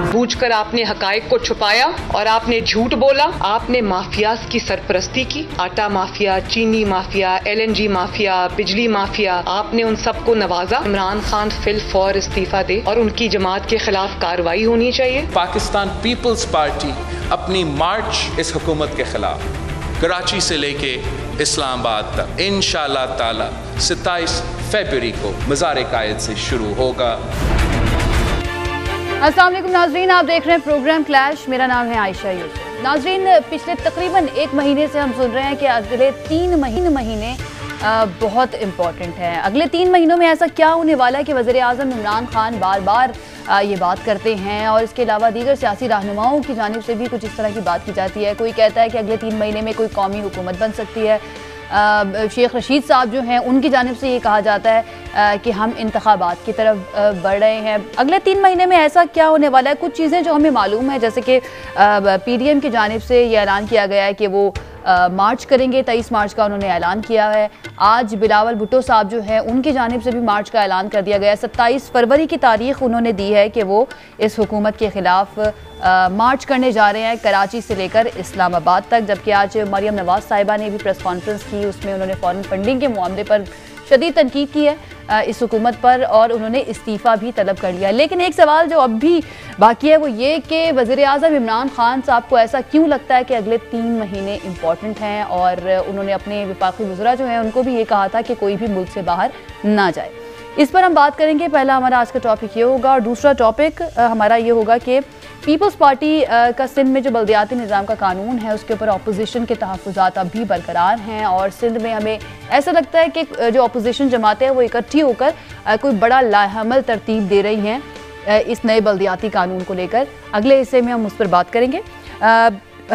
जानबूझकर आपने हकायक को छुपाया और आपने झूठ बोला। आपने माफियाज की सरपरस्ती की, आटा माफिया, चीनी माफिया, LNG माफिया, बिजली माफिया। आपने उन सबको नवाजा। इमरान खान फिल फौर इस्तीफा दे और उनकी जमात के खिलाफ कार्रवाई होनी चाहिए। पाकिस्तान पीपल्स पार्टी अपनी मार्च इस हुकूमत के खिलाफ कराची से लेके इस्लामाबाद तक इंशाअल्लाह ताला 27 फरवरी को मज़ार कायद से शुरू होगा। अस्सलाम वालेकुम नाजरीन, आप देख रहे हैं प्रोग्राम क्लैश। मेरा नाम है आयशा यूसुफ। नाजरीन, पिछले तकरीबन 1 महीने से हम सुन रहे हैं कि अगले 3 महीने बहुत इम्पॉर्टेंट हैं। अगले 3 महीनों में ऐसा क्या होने वाला है कि वज़ीर आज़म इमरान खान बार बार ये बात करते हैं और इसके अलावा दीगर सियासी रहनुमाओं की जानिब से भी कुछ इस तरह की बात की जाती है। कोई कहता है कि अगले 3 महीने में कोई कौमी हुकूमत बन सकती है। शेख रशीद साहब जो हैं उनकी जानिब से ये कहा जाता है कि हम इंतखाबात की तरफ बढ़ रहे हैं। अगले 3 महीने में ऐसा क्या होने वाला है? कुछ चीज़ें जो हमें मालूम है, जैसे कि PDM की जानिब से ये ऐलान किया गया है कि वो मार्च करेंगे। 23 मार्च का उन्होंने ऐलान किया है। आज बिलावल भुट्टो साहब जो हैं उनकी जानिब से भी मार्च का ऐलान कर दिया गया है। 27 फरवरी की तारीख उन्होंने दी है कि वो इस हुकूमत के ख़िलाफ़ मार्च करने जा रहे हैं कराची से लेकर इस्लामाबाद तक। जबकि आज मरियम नवाज साहिबा ने भी प्रेस कॉन्फ्रेंस की, उसमें उन्होंने फॉरेन फंडिंग के मामले पर शदीद तनकीद की है इस हुकूमत पर और उन्होंने इस्तीफ़ा भी तलब कर लिया। लेकिन एक सवाल जो अब भी बाकी है वो ये कि वज़ीर आज़म इमरान खान साहब को ऐसा क्यों लगता है कि अगले 3 महीने इंपॉर्टेंट हैं, और उन्होंने अपने वफाकी वज़रा जो हैं उनको भी ये कहा था कि कोई भी मुल्क से बाहर ना जाए। इस पर हम बात करेंगे। पहला हमारा आज का टॉपिक ये होगा और दूसरा टॉपिक हमारा ये होगा कि पीपल्स पार्टी का सिंध में जो बल्दियाती निज़ाम का कानून है उसके ऊपर अपोजिशन के तहफ़्फ़ुज़ात अब भी बरकरार हैं और सिंध में हमें ऐसा लगता है कि जो अपोजिशन जमातें हैं वो इकट्ठी होकर कोई बड़ा लाहमल तरतीब दे रही हैं इस नए बल्दियाती कानून को लेकर। अगले हिस्से में हम उस पर बात करेंगे।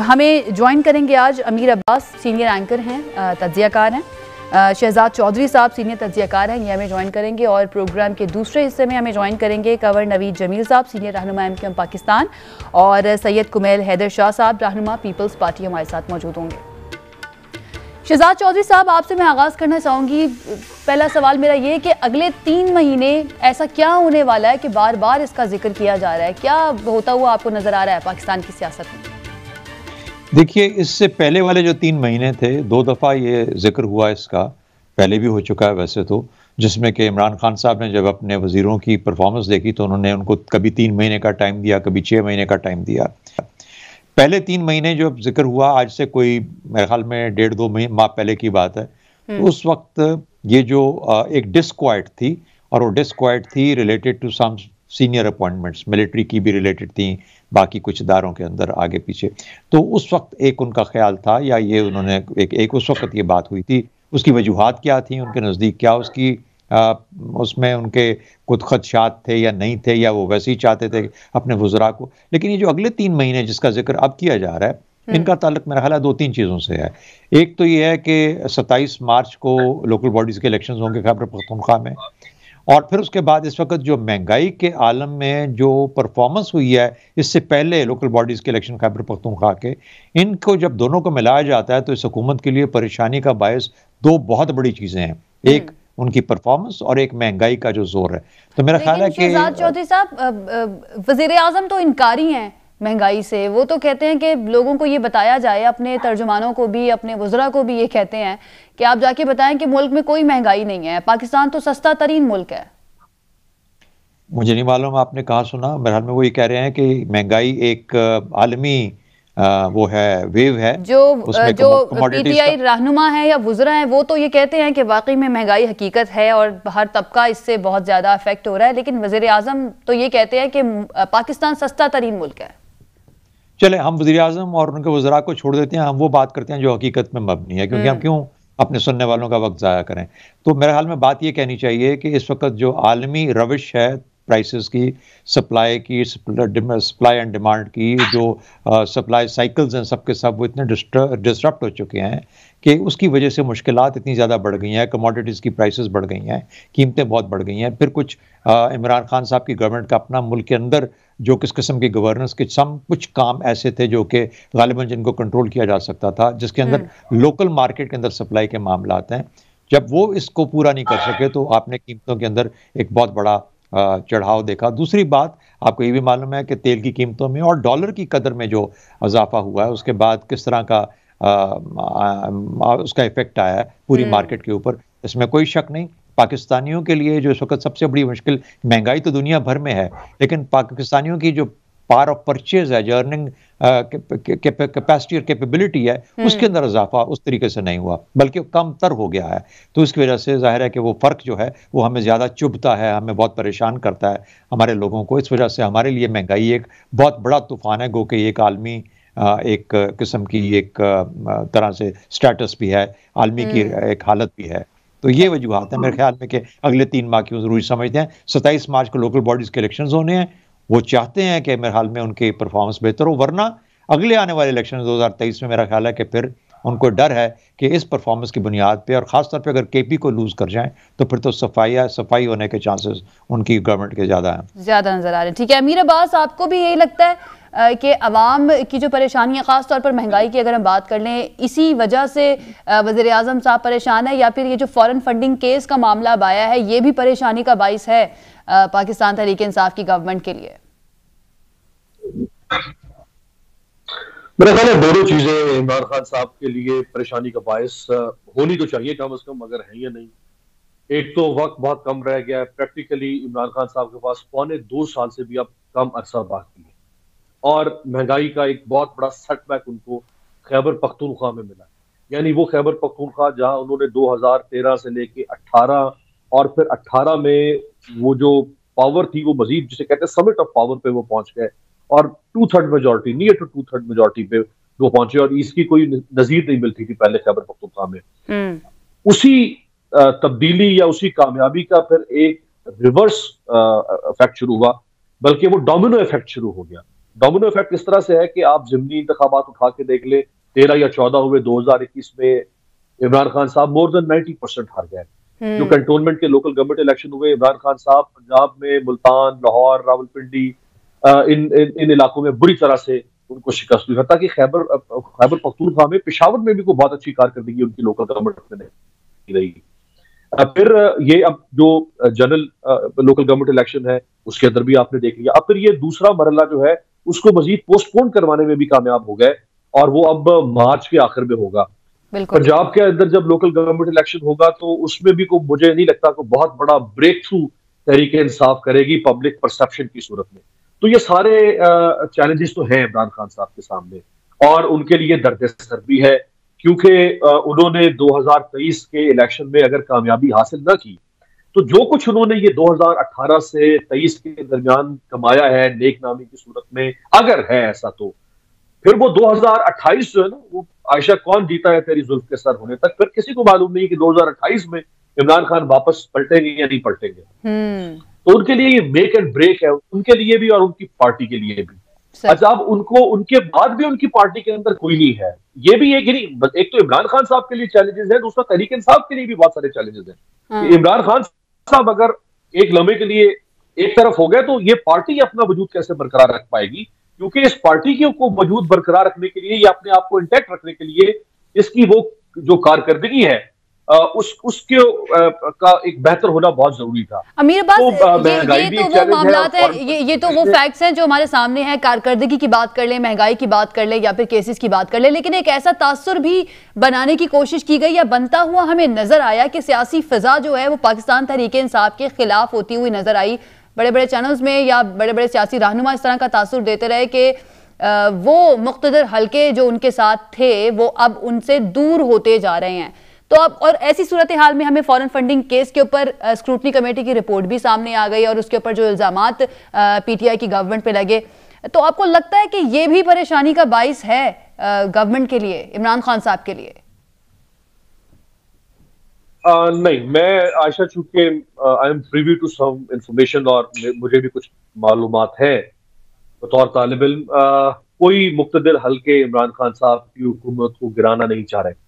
हमें ज्वाइन करेंगे आज अमीर अब्बास, सीनियर एंकर हैं, तज्ज़ियाकार हैं। शहजाद चौधरी साहब सीनियर तज्ज़ियाकार हैं, ये हमें ज्वाइन करेंगे। और प्रोग्राम के दूसरे हिस्से में हमें ज्वाइन करेंगे कंवर नवीद जमील साहब, सीनियर रहनुमा MQM पाकिस्तान, और सैयद कुमैल हैदर शाह साहब, रहनुमा पीपल्स पार्टी, हमारे साथ मौजूद होंगे। शहजाद चौधरी साहब, आपसे मैं आगाज़ करना चाहूँगी। पहला सवाल मेरा ये कि अगले 3 महीने ऐसा क्या होने वाला है कि बार बार इसका जिक्र किया जा रहा है? क्या होता हुआ आपको नज़र आ रहा है पाकिस्तान की सियासत में? देखिए, इससे पहले वाले जो 3 महीने थे 2 दफ़ा ये जिक्र हुआ, इसका पहले भी हो चुका है वैसे तो, जिसमें कि इमरान खान साहब ने जब अपने वज़ीरों की परफॉर्मेंस देखी तो उन्होंने उनको कभी 3 महीने का टाइम दिया, कभी 6 महीने का टाइम दिया। पहले 3 महीने जो जिक्र हुआ आज से कोई मेरे ख्याल में 1.5-2 माह पहले की बात है। तो उस वक्त ये जो एक डिस्क्वाइट थी, और वो डिस्क्वाइट थी related to some senior appointments, military की भी रिलेटेड थी, बाकी कुछ इदारों के अंदर आगे पीछे। तो उस वक्त एक उनका ख्याल था, या ये उन्होंने एक उस वक्त ये बात हुई थी, उसकी वजूहात क्या थी उनके नज़दीक, क्या उसकी उसमें उनके कुछ खदशात थे या नहीं थे, या वो वैसे ही चाहते थे अपने वज़रा को। लेकिन ये जो अगले 3 महीने जिसका जिक्र अब किया जा रहा है, इनका ताल्लुक मेरा ख्याल है 2-3 चीज़ों से है। एक तो ये है कि 27 मार्च को लोकल बॉडीज़ के इलेक्शन होंगे खैबर पख्तूनख्वा में, और फिर उसके बाद इस वक्त जो महंगाई के आलम में जो परफॉर्मेंस हुई है इससे पहले लोकल बॉडीज़ के इलेक्शन खैबर पख्तूनख्वा के, इनको जब दोनों को मिलाया जाता है तो इस हुकूमत के लिए परेशानी का बायस 2 बहुत बड़ी चीज़ें हैं। एक उनकी परफॉर्मेंस और एक महंगाई का जो जोर है। तो मेरा ख्याल है कि शहजाद चौधरी साहब, वज़ीर आज़म तो इनकारी हैं महंगाई से। वो तो कहते हैं कि लोगों को ये बताया जाए, अपने तर्जुमानों को भी, अपने वज़रा को भी ये कहते हैं कि आप जाके बताएं कि मुल्क में कोई महंगाई नहीं है, पाकिस्तान तो सस्ता तरीन मुल्क है। मुझे नहीं मालूम आपने कहाँ सुना, मेरे ख्याल में वो ये कह रहे हैं कि महंगाई एक आलमी वो है, वेव है। जो PTI रहनुमा है या वज़रा है वो तो ये कहते हैं कि वाकई में महंगाई हकीकत है और हर तबका इससे बहुत ज़्यादा अफेक्ट हो रहा है, लेकिन वज़ीर आज़म तो ये कहते हैं कि पाकिस्तान सस्ता तरीन मुल्क है। चले, हम वज़ीर आज़म और उनके वज़रा को छोड़ देते हैं, हम वो बात करते हैं जो हकीकत में मबनी है, क्योंकि हम क्यों अपने सुनने वालों का वक्त ज़ाया करें। तो मेरे ख्याल में बात ये कहनी चाहिए कि इस वक्त जो आलमी रविश है प्राइसेस की, सप्लाई की, सप्लाई एंड डिमांड की, जो सप्लाई साइकिल्स हैं सबके सब वो इतने डिस्टर्ब हो चुके हैं कि उसकी वजह से मुश्किलात इतनी ज़्यादा बढ़ गई हैं, कमोडिटीज़ की प्राइसेस बढ़ गई हैं, कीमतें बहुत बढ़ गई हैं। फिर कुछ इमरान खान साहब की गवर्नमेंट का अपना मुल्क के अंदर जो किस किस्म की गवर्नेंस के कुछ काम ऐसे थे जो कि गालिबन जिनको कंट्रोल किया जा सकता था, जिसके अंदर लोकल मार्केट के अंदर सप्लाई के मामला हैं, जब वो इसको पूरा नहीं कर सके तो आपने कीमतों के अंदर एक बहुत बड़ा चढ़ाव देखा। दूसरी बात आपको ये भी मालूम है कि तेल की कीमतों में और डॉलर की कदर में जो इजाफा हुआ है उसके बाद किस तरह का उसका इफेक्ट आया है पूरी मार्केट के ऊपर, इसमें कोई शक नहीं। पाकिस्तानियों के लिए जो इस वक्त सबसे बड़ी मुश्किल, महंगाई तो दुनिया भर में है, लेकिन पाकिस्तानियों की जो पावर ऑफ परचेज है, जो अर्निंग कैपेसिटी और कैपेबिलिटी है, उसके अंदर इजाफा उस तरीके से नहीं हुआ, बल्कि कम तर हो गया है। तो इसकी वजह से जाहिर है कि वो फ़र्क जो है वो हमें ज़्यादा चुभता है, हमें बहुत परेशान करता है हमारे लोगों को। इस वजह से हमारे लिए महंगाई एक बहुत बड़ा तूफान है, गो कि एक आलमी एक किस्म की एक तरह से स्टेटस भी है, आलमी की एक हालत भी है। तो ये वजूहात है मेरे ख्याल में कि अगले 3 माह क्यों ज़रूरी समझते हैं। 27 मार्च को लोकल बॉडीज़ के इलेक्शंस होने हैं, वो चाहते हैं कि मेरे ख्याल में उनकी परफॉर्मेंस बेहतर हो, वरना अगले आने वाले इलेक्शन 2023 में मेरा ख्याल है कि फिर उनको डर है कि इस परफॉर्मेंस की बुनियाद पे, और ख़ासतौर पे अगर केपी को लूज़ कर जाएं तो फिर तो सफाई होने के चांसेस उनकी गवर्नमेंट के ज़्यादा हैं, ज़्यादा नज़र आ रहे हैं। ठीक है अमीर अब्बास, आपको भी यही लगता है कि अवाम की जो परेशानियाँ, ख़ास तौर पर महंगाई की अगर हम बात कर लें, इसी वजह से वज़ीर आज़म साहब परेशान है, या फिर ये जो फॉरेन फंडिंग केस का मामला अब आया है ये भी परेशानी का बाइस है पाकिस्तान तहरीक इंसाफ की गवर्नमेंट के लिए? मेरा ख्याल है दोनों चीजें इमरान खान साहब के लिए परेशानी का बायस होनी तो चाहिए कम से कम, मगर है या नहीं। एक तो वक्त बहुत कम रह गया है, प्रैक्टिकली इमरान खान साहब के पास 2.25 साल से भी अब कम अरसा बाकी है, और महंगाई का एक बहुत बड़ा सेटबैक उनको खैबर पख्तूनख्वा में मिला। यानी वो खैबर पख्तूनख्वा जहां उन्होंने 2013 से लेके 18 और फिर 18 में वो जो पावर थी वो मजीद जिसे कहते हैं समिट ऑफ पावर पे वो पहुंच गए, और 2/3 मेजोरिटी, नियर टू 2/3 मेजोरिटी पे वो पहुंचे, और इसकी कोई नजीर नहीं मिलती थी पहले खैबर पख्तूनख्वा में। उसी तब्दीली या उसी कामयाबी का फिर एक रिवर्स इफेक्ट शुरू हुआ, बल्कि वो डोमिनो इफेक्ट शुरू हो गया। डोमिनो इफेक्ट इस तरह से है कि आप ज़िमनी इंतखाबात उठा के देख ले, 13 या 14 हुए 2021 में, इमरान खान साहब मोर देन 90% हार गए। जो कंटोनमेंट के लोकल गवर्नमेंट इलेक्शन हुए, इमरान खान साहब पंजाब में मुल्तान, लाहौर, रावलपिंडी, इन इलाकों में बुरी तरह से उनको शिकस्त हुई। ताकि खैबर पख्तूनख्वा में, पेशावर में भी कोई बहुत अच्छी कारकर्दगी उनकी लोकल गवर्नमेंट में नहीं रही। फिर ये अब जो जनरल लोकल गवर्नमेंट इलेक्शन है उसके अंदर भी आपने देख लिया। अब फिर ये दूसरा मरहला जो है उसको मजीद पोस्टपोन करवाने में भी कामयाब हो गए, और वो अब मार्च के आखिर में होगा। पंजाब के अंदर जब लोकल गवर्नमेंट इलेक्शन होगा तो उसमें भी मुझे नहीं लगता कोई बहुत बड़ा ब्रेक थ्रू तहरीक इंसाफ करेगी पब्लिक परसेप्शन की सूरत में। तो ये सारे चैलेंजेस तो हैं इमरान खान साहब के सामने, और उनके लिए दर्द सर भी है, क्योंकि उन्होंने 2023 के इलेक्शन में अगर कामयाबी हासिल न की तो जो कुछ उन्होंने ये 2018 से 23 के दरमियान कमाया है नेक नामी की सूरत में, अगर है ऐसा, तो फिर वो 2028 जो है ना, वो आयशा कौन जीता है तेरी जुल्फ के सर होने तक, फिर किसी को मालूम नहीं कि 2028 में इमरान खान वापस पलटेंगे या नहीं पलटेंगे। तो उनके लिए ये मेक एंड ब्रेक है, उनके लिए भी और उनकी पार्टी के लिए भी। अच्छा, अब उनको उनके बाद भी उनकी पार्टी के अंदर कोई नहीं है, ये भी एक तो इमरान खान साहब के लिए चैलेंजेस है, दूसरा तहरीक इंसाफ के लिए भी बहुत सारे चैलेंजेस हैं। इमरान खान साहब अगर एक लम्हे के लिए एक तरफ हो गए तो ये पार्टी अपना वजूद कैसे बरकरार रख पाएगी, क्योंकि इस पार्टी को वजूद बरकरार रखने के लिए या अपने आप को इंटैक्ट रखने के लिए इसकी वो जो कारकर्दगी है उसके का एक बेहतर होना बहुत जरूरी था। अमीर अब्बास, ये तो वो मामलात है, ये तो वो फैक्ट्स हैं जो हमारे सामने हैं। कारकर्दगी की बात कर ले, महंगाई की बात कर ले, या फिर केसेस की बात कर ले, लेकिन एक ऐसा तासुर भी बनाने की कोशिश की गई या बनता हुआ हमें नजर आया कि सियासी फिजा जो है वो पाकिस्तान तहरीक इंसाफ के खिलाफ होती हुई नजर आई। बड़े बड़े चैनल्स में या बड़े बड़े सियासी रहनुमा इस तरह का तासुर देते रहे कि वो मुख्तदर हल्के जो उनके साथ थे वो अब उनसे दूर होते जा रहे हैं। तो अब और ऐसी सूरत हाल में हमें फॉरेन फंडिंग केस के ऊपर स्क्रूटनी कमेटी की रिपोर्ट भी सामने आ गई और उसके ऊपर जो इल्जामात पीटीआई की गवर्नमेंट पे लगे, तो आपको लगता है कि ये भी परेशानी का बाइस है गवर्नमेंट के लिए, इमरान खान साहब के लिए? नहीं, मैं आयशा, चूंकि I am privy to some information और मुझे भी कुछ मालूमात है बतौर तालिब इल्म, कोई मुक्तदिर हल्के इमरान खान साहब की हुकूमत को गिराना नहीं चाह रहे।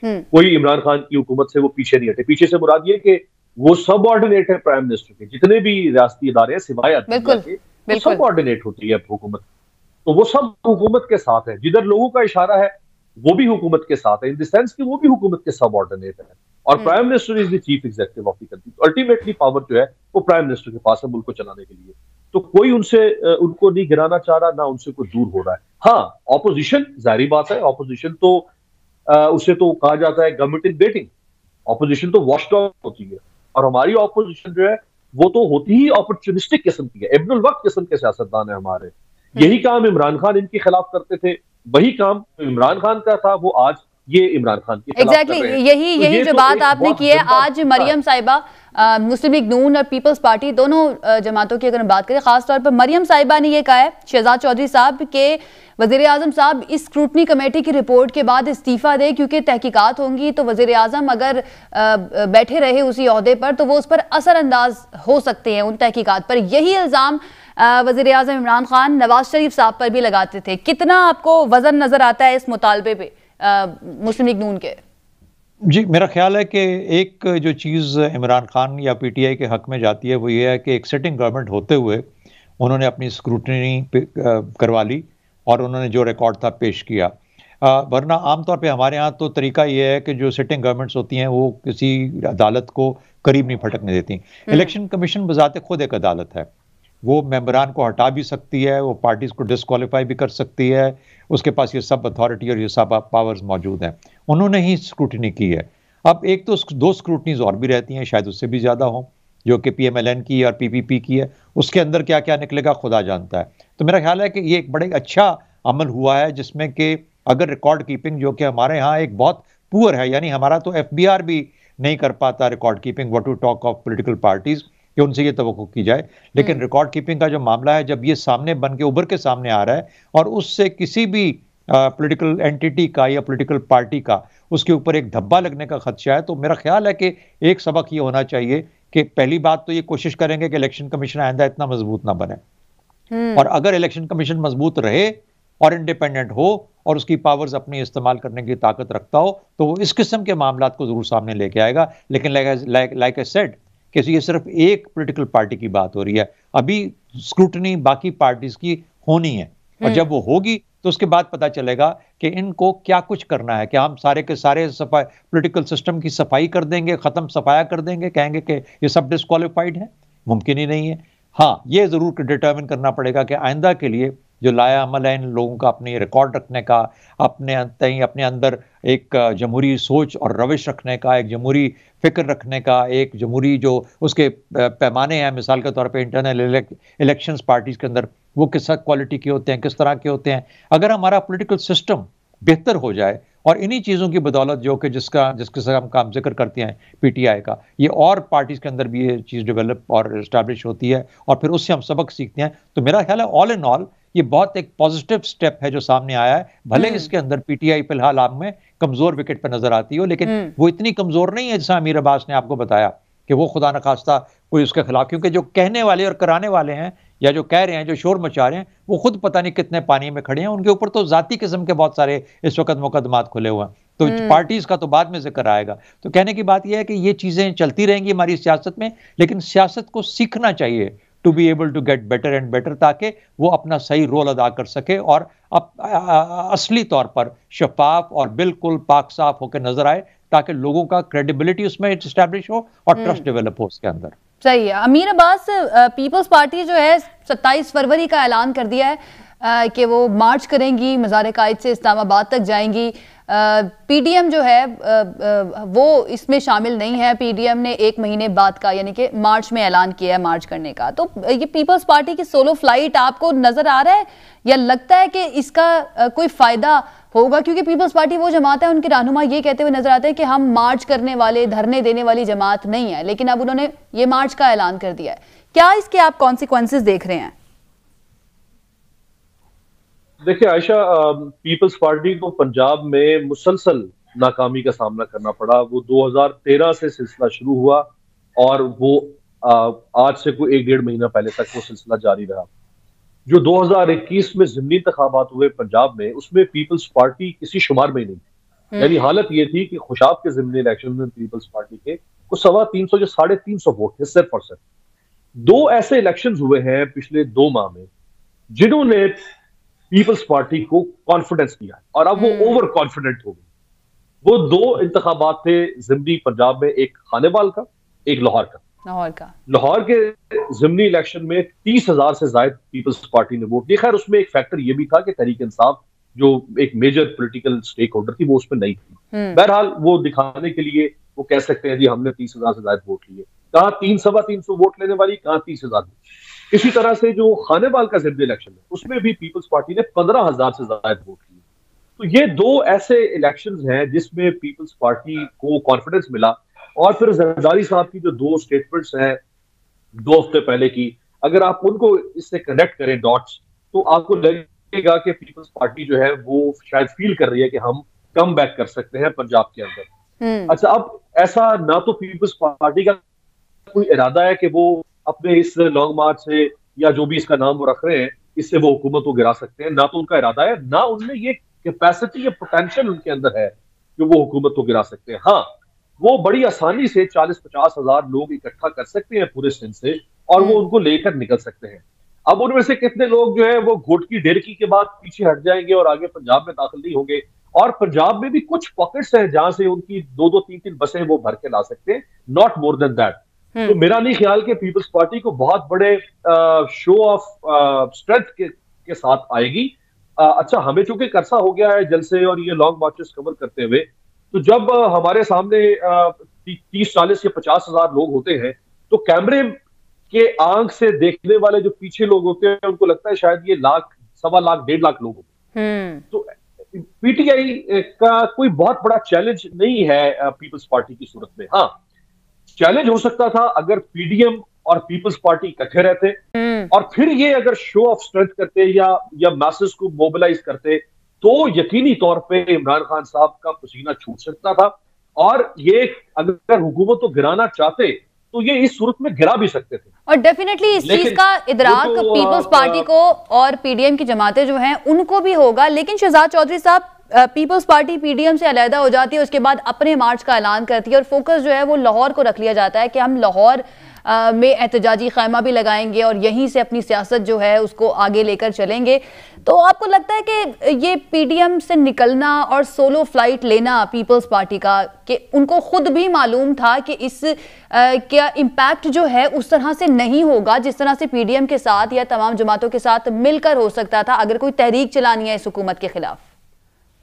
कोई इमरान खान की हुकूमत से वो पीछे नहीं हटे। पीछे से मुराद ये कि वो सबऑर्डिनेट है प्राइम मिनिस्टर के, जितने भी रियासती इदारे हैं सिवाय के सबऑर्डिनेट होती है हुकूमत, तो वो सब हुकूमत के साथ है। जिधर लोगों का इशारा है वो भी हुकूमत के साथ है, इन द सेंस कि वो भी हुकूमत के सबऑर्डिनेट है। और prime minister is the chief executive of the country. Ultimately power जो है वो प्राइम मिनिस्टर के पास है मुल्क को चलाने के लिए। तो कोई उनको नहीं गिराना चाह रहा, ना उनसे कोई दूर हो रहा है। हाँ, ऑपोजिशन, जाहिर बात है, ऑपोजिशन तो उसे तो कहा जाता है गवर्नमेंट इन वेटिंग। ऑपोजिशन तो वॉचडॉग होती है, और हमारी ऑपोजिशन जो है वो तो होती ही अपॉर्चुनिस्टिक किस्म की है, इब्नुल वक्त किस्म के सियासतदान है हमारे। यही काम इमरान खान इनके खिलाफ करते थे, वही काम इमरान खान का था, वो आज ये इमरान खान के खिलाफ कर रहे हैं। यही जो बात आपने की है, आज मरियम साहिबा, मुस्लिम लीग नून और पीपल्स पार्टी दोनों जमातों की अगर हम बात करें, खासतौर पर मरियम साहिबा ने ये कहा है, शहजाद चौधरी साहब के वजीर आजम साहब इस स्क्रूटनी कमेटी की रिपोर्ट के बाद इस्तीफा दे, क्योंकि तहकीकात होंगी तो वजीर आजम अगर बैठे रहे उसी ओहदे पर तो वो उस पर असरअंदाज हो सकते हैं उन तहकीकात पर। यही इल्जाम वजीर आजम इमरान खान नवाज शरीफ साहब पर भी लगाते थे। कितना आपको वजन नजर आता है इस मुतालबे पे मुस्लिम लीग नून के? जी, मेरा ख्याल है कि एक जो चीज़ इमरान खान या पीटीआई के हक में जाती है वो ये है कि एक सिटिंग गवर्नमेंट होते हुए उन्होंने अपनी स्क्रूटनी करवा ली और उन्होंने जो रिकॉर्ड था पेश किया। वरना आमतौर पे हमारे यहाँ तो तरीका ये है कि जो सिटिंग गवर्नमेंट्स होती हैं वो किसी अदालत को करीब नहीं फटकने देती। इलेक्शन कमीशन बजाते खुद एक अदालत है, वो मेंबरान को हटा भी सकती है, वो पार्टीज को डिस्क्वालीफाई भी कर सकती है, उसके पास ये सब अथॉरिटी और ये सब पावर्स मौजूद हैं। उन्होंने ही स्क्रूटनी की है। अब एक तो 2 स्क्रूटनीज और भी रहती हैं, शायद उससे भी ज़्यादा हो, जो कि पीएमएलएन की और पीपीपी की है। उसके अंदर क्या क्या निकलेगा खुदा जानता है। तो मेरा ख्याल है कि ये एक बड़े अच्छा अमल हुआ है, जिसमें कि अगर रिकॉर्ड कीपिंग, जो कि हमारे यहाँ एक बहुत पुअर है, यानी हमारा तो एफबीआर भी नहीं कर पाता record keeping, what to talk of political parties, कि उनसे ये तवक्को की जाए। लेकिन रिकॉर्ड कीपिंग का जो मामला है, जब ये सामने बन के उभर के सामने आ रहा है और उससे किसी भी पॉलिटिकल एंटिटी का या पॉलिटिकल पार्टी का उसके ऊपर एक धब्बा लगने का खदशा है, तो मेरा ख्याल है कि एक सबक ये होना चाहिए कि पहली बात तो ये कोशिश करेंगे कि इलेक्शन कमीशन आइंदा इतना मजबूत ना बने, और अगर इलेक्शन कमीशन मजबूत रहे और इंडिपेंडेंट हो और उसकी पावर्स अपनी इस्तेमाल करने की ताकत रखता हो, तो वो इस किस्म के मामलात को जरूर सामने लेके आएगा। लेकिन लाइक आई सेड कि ये सिर्फ एक पॉलिटिकल पार्टी की बात हो रही है, अभी स्क्रूटनी बाकी पार्टीज की होनी है, और जब वो होगी तो उसके बाद पता चलेगा कि इनको क्या कुछ करना है। क्या हम सारे के सारे पॉलिटिकल सिस्टम की सफाई कर देंगे, खत्म सफाया कर देंगे, कहेंगे कि ये सब डिस्क्वालीफाइड है? मुमकिन ही नहीं है। हाँ, ये जरूर डिटर्मिन करना पड़ेगा कि आइंदा के लिए जो लाया अमल है इन लोगों का, अपने रिकॉर्ड रखने का, अपने अंदर एक जमहूरी सोच और रविश रखने का, एक जमहूरी फिक्र रखने का, एक जमहूरी जो उसके पैमाने हैं, मिसाल के तौर पे इंटरनल इलेक्शंस पार्टीज के अंदर वो किस क्वालिटी के होते हैं, किस तरह के होते हैं। अगर हमारा पॉलिटिकल सिस्टम बेहतर हो जाए, और इन्हीं चीज़ों की बदौलत जो कि जिसके हम काम जिक्र करते हैं पीटीआई का, ये और पार्टीज के अंदर भी ये चीज़ डेवलप और इस्टेब्लिश होती है और फिर उससे हम सबक सीखते हैं। तो मेरा ख्याल है ऑल इन ऑल ये बहुत एक पॉजिटिव स्टेप है जो सामने आया है। भले इसके अंदर पीटीआई फिलहाल आप में कमजोर विकेट पर नजर आती हो, लेकिन वो इतनी कमजोर नहीं है जैसा अमीर अब्बास ने आपको बताया कि वो खुदा न खास्ता कोई उसके खिलाफ, क्योंकि जो कहने वाले और कराने वाले हैं या जो कह रहे हैं, जो शोर मचा रहे हैं, वो खुद पता नहीं कितने पानी में खड़े हैं। उनके ऊपर तो जाती किस्म के बहुत सारे इस वक्त मुकदमात खुले हुए हैं। तो पार्टीज का तो बाद में जिक्र आएगा। तो कहने की बात यह है कि ये चीजें चलती रहेंगी हमारी सियासत में, लेकिन सियासत को सीखना चाहिए to be able to get better and better, ताकि वो अपना सही रोल अदा कर सके और असली तौर पर शफाफ और बिल्कुल पाक साफ होकर नजर आए, ताकि लोगों का क्रेडिबिलिटी उसमें एस्टैब्लिश हो और ट्रस्ट डेवलप हो उसके अंदर। सही है। अमीर अब्बास, पीपल्स पार्टी जो है 27 फरवरी का ऐलान कर दिया है कि वो मार्च करेंगी, मज़ार कायद से इस्लामाबाद तक जाएंगी। पीडीएम जो है वो इसमें शामिल नहीं है। पीडीएम ने 1 महीने बाद का, यानी कि मार्च में ऐलान किया है मार्च करने का। तो ये पीपल्स पार्टी की सोलो फ्लाइट आपको नजर आ रहा है या लगता है कि इसका कोई फायदा होगा? क्योंकि पीपल्स पार्टी वो जमात है, उनके रहनुमा ये कहते हुए नजर आते हैं कि हम मार्च करने वाले, धरने देने वाली जमात नहीं है, लेकिन अब उन्होंने ये मार्च का ऐलान कर दिया है। क्या इसके आप कॉन्सिक्वेंसेस देख रहे हैं? देखिए आयशा, पीपल्स पार्टी को पंजाब में मुसलसल नाकामी का सामना करना पड़ा। वो 2013 से सिलसिला शुरू हुआ और वो आज से कोई 1-1.5 महीना पहले तक वो सिलसिला जारी रहा। जो 2021 में ज़िमनी इंतखाबात हुए पंजाब में, उसमें पीपल्स पार्टी किसी शुमार में नहीं थी। यानी हालत ये थी कि खुशाब के ज़िमनी इलेक्शन में पीपल्स पार्टी के को 325 या 350 वोट थे सिर्फ और सिर्फ। 2 ऐसे इलेक्शंस हुए हैं पिछले 2 माह में जिन्होंने पीपल्स पार्टी को कॉन्फिडेंस दिया और अब वो ओवर कॉन्फिडेंट हो गई। वो 2 इंतखाबात थे ज़िमनी पंजाब में, एक खानेवाल का, एक लाहौर का। लाहौर के ज़िमनी इलेक्शन में 30,000 से ज्यादा पीपल्स पार्टी ने वोट दिए। खैर उसमें एक फैक्टर ये भी था कि तहरीक इंसाफ जो एक मेजर पॉलिटिकल स्टेक होल्डर थी वो उसमें नहीं थी। बहरहाल वो दिखाने के लिए वो कह सकते हैं जी हमने 30,000 से ज्यादा वोट लिए। कहाँ 300-325 वोट लेने वाली, कहाँ 30,000। इसी तरह से जो खानेवाल का ज़िमनी इलेक्शन है उसमें भी पीपल्स पार्टी ने 15,000 से ज्यादा वोट लिए। तो ये 2 ऐसे इलेक्शंस हैं जिसमें पीपल्स पार्टी को कॉन्फिडेंस मिला। और फिर जरदारी साहब की जो 2 स्टेटमेंट्स हैं 2 हफ्ते पहले की, अगर आप उनको इससे कनेक्ट करें डॉट्स, तो आपको लगेगा कि पीपल्स पार्टी जो है वो शायद फील कर रही है कि हम कम बैक कर सकते हैं पंजाब के अंदर। अच्छा, अब ऐसा ना तो पीपल्स पार्टी का कोई इरादा है कि वो अपने इस लॉन्ग मार्च से या जो भी इसका नाम वो रख रहे हैं इससे वो हुकूमत को गिरा सकते हैं, ना तो उनका इरादा है, ना उनमें ये कैपेसिटी या पोटेंशियल उनके अंदर है कि वो हुकूमत को गिरा सकते हैं। हाँ, वो बड़ी आसानी से 40-50 हजार लोग इकट्ठा कर सकते हैं पूरे सिंध से और वो उनको लेकर निकल सकते हैं। अब उनमें से कितने लोग जो है वो घोटकी डेरकी के बाद पीछे हट जाएंगे और आगे पंजाब में दाखिल नहीं होंगे। और पंजाब में भी कुछ पॉकेट्स हैं जहां से उनकी 2-2, 3-3 बसें वो भर के ला सकते हैं, नॉट मोर देन दैट। तो मेरा नहीं ख्याल कि पीपल्स पार्टी को बहुत बड़े शो ऑफ स्ट्रेंथ के साथ आएगी। अच्छा, हमें चूंकि करसा हो गया है जलसे और ये लॉन्ग मार्चेस कवर करते हुए, तो जब हमारे सामने 30, 40 या 50 हजार लोग होते हैं तो कैमरे के आंख से देखने वाले जो पीछे लोग होते हैं उनको लगता है शायद ये 1 लाख, 1.25 लाख, 1.5 लाख लोग होते हैं। तो पीटीआई का कोई बहुत बड़ा चैलेंज नहीं है पीपल्स पार्टी की सूरत में। हाँ, चैलेंज हो सकता था अगर पीडीएम और पीपल्स पार्टी इकट्ठे रहते और फिर ये अगर शो ऑफ स्ट्रेंथ करते या मैसेज को मोबिलाइज करते, तो यकीनी तौर पे इमरान खान साहब का पसीना छूट सकता था। और ये अगर हुकूमत को गिराना चाहते तो ये इस सूरत में गिरा भी सकते थे। और डेफिनेटली इस चीज का इदराक पीपल्स पार्टी को और पीडीएम की जमातें जो हैं उनको भी होगा। लेकिन शहजाद चौधरी साहब, पीपल्स पार्टी पीडीएम से अलहदा हो जाती है, उसके बाद अपने मार्च का ऐलान करती है और फोकस जो है वो लाहौर को रख लिया जाता है कि हम लाहौर में एहतजाजी खैमा भी लगाएंगे और यहीं से अपनी सियासत जो है उसको आगे लेकर चलेंगे। तो आपको लगता है कि ये पीडीएम से निकलना और सोलो फ्लाइट लेना पीपल्स पार्टी का, कि उनको खुद भी मालूम था कि इस क्या इम्पैक्ट जो है उस तरह से नहीं होगा जिस तरह से पीडीएम के साथ या तमाम जमातों के साथ मिलकर हो सकता था अगर कोई तहरीक चलानी है इस हुकूमत के खिलाफ?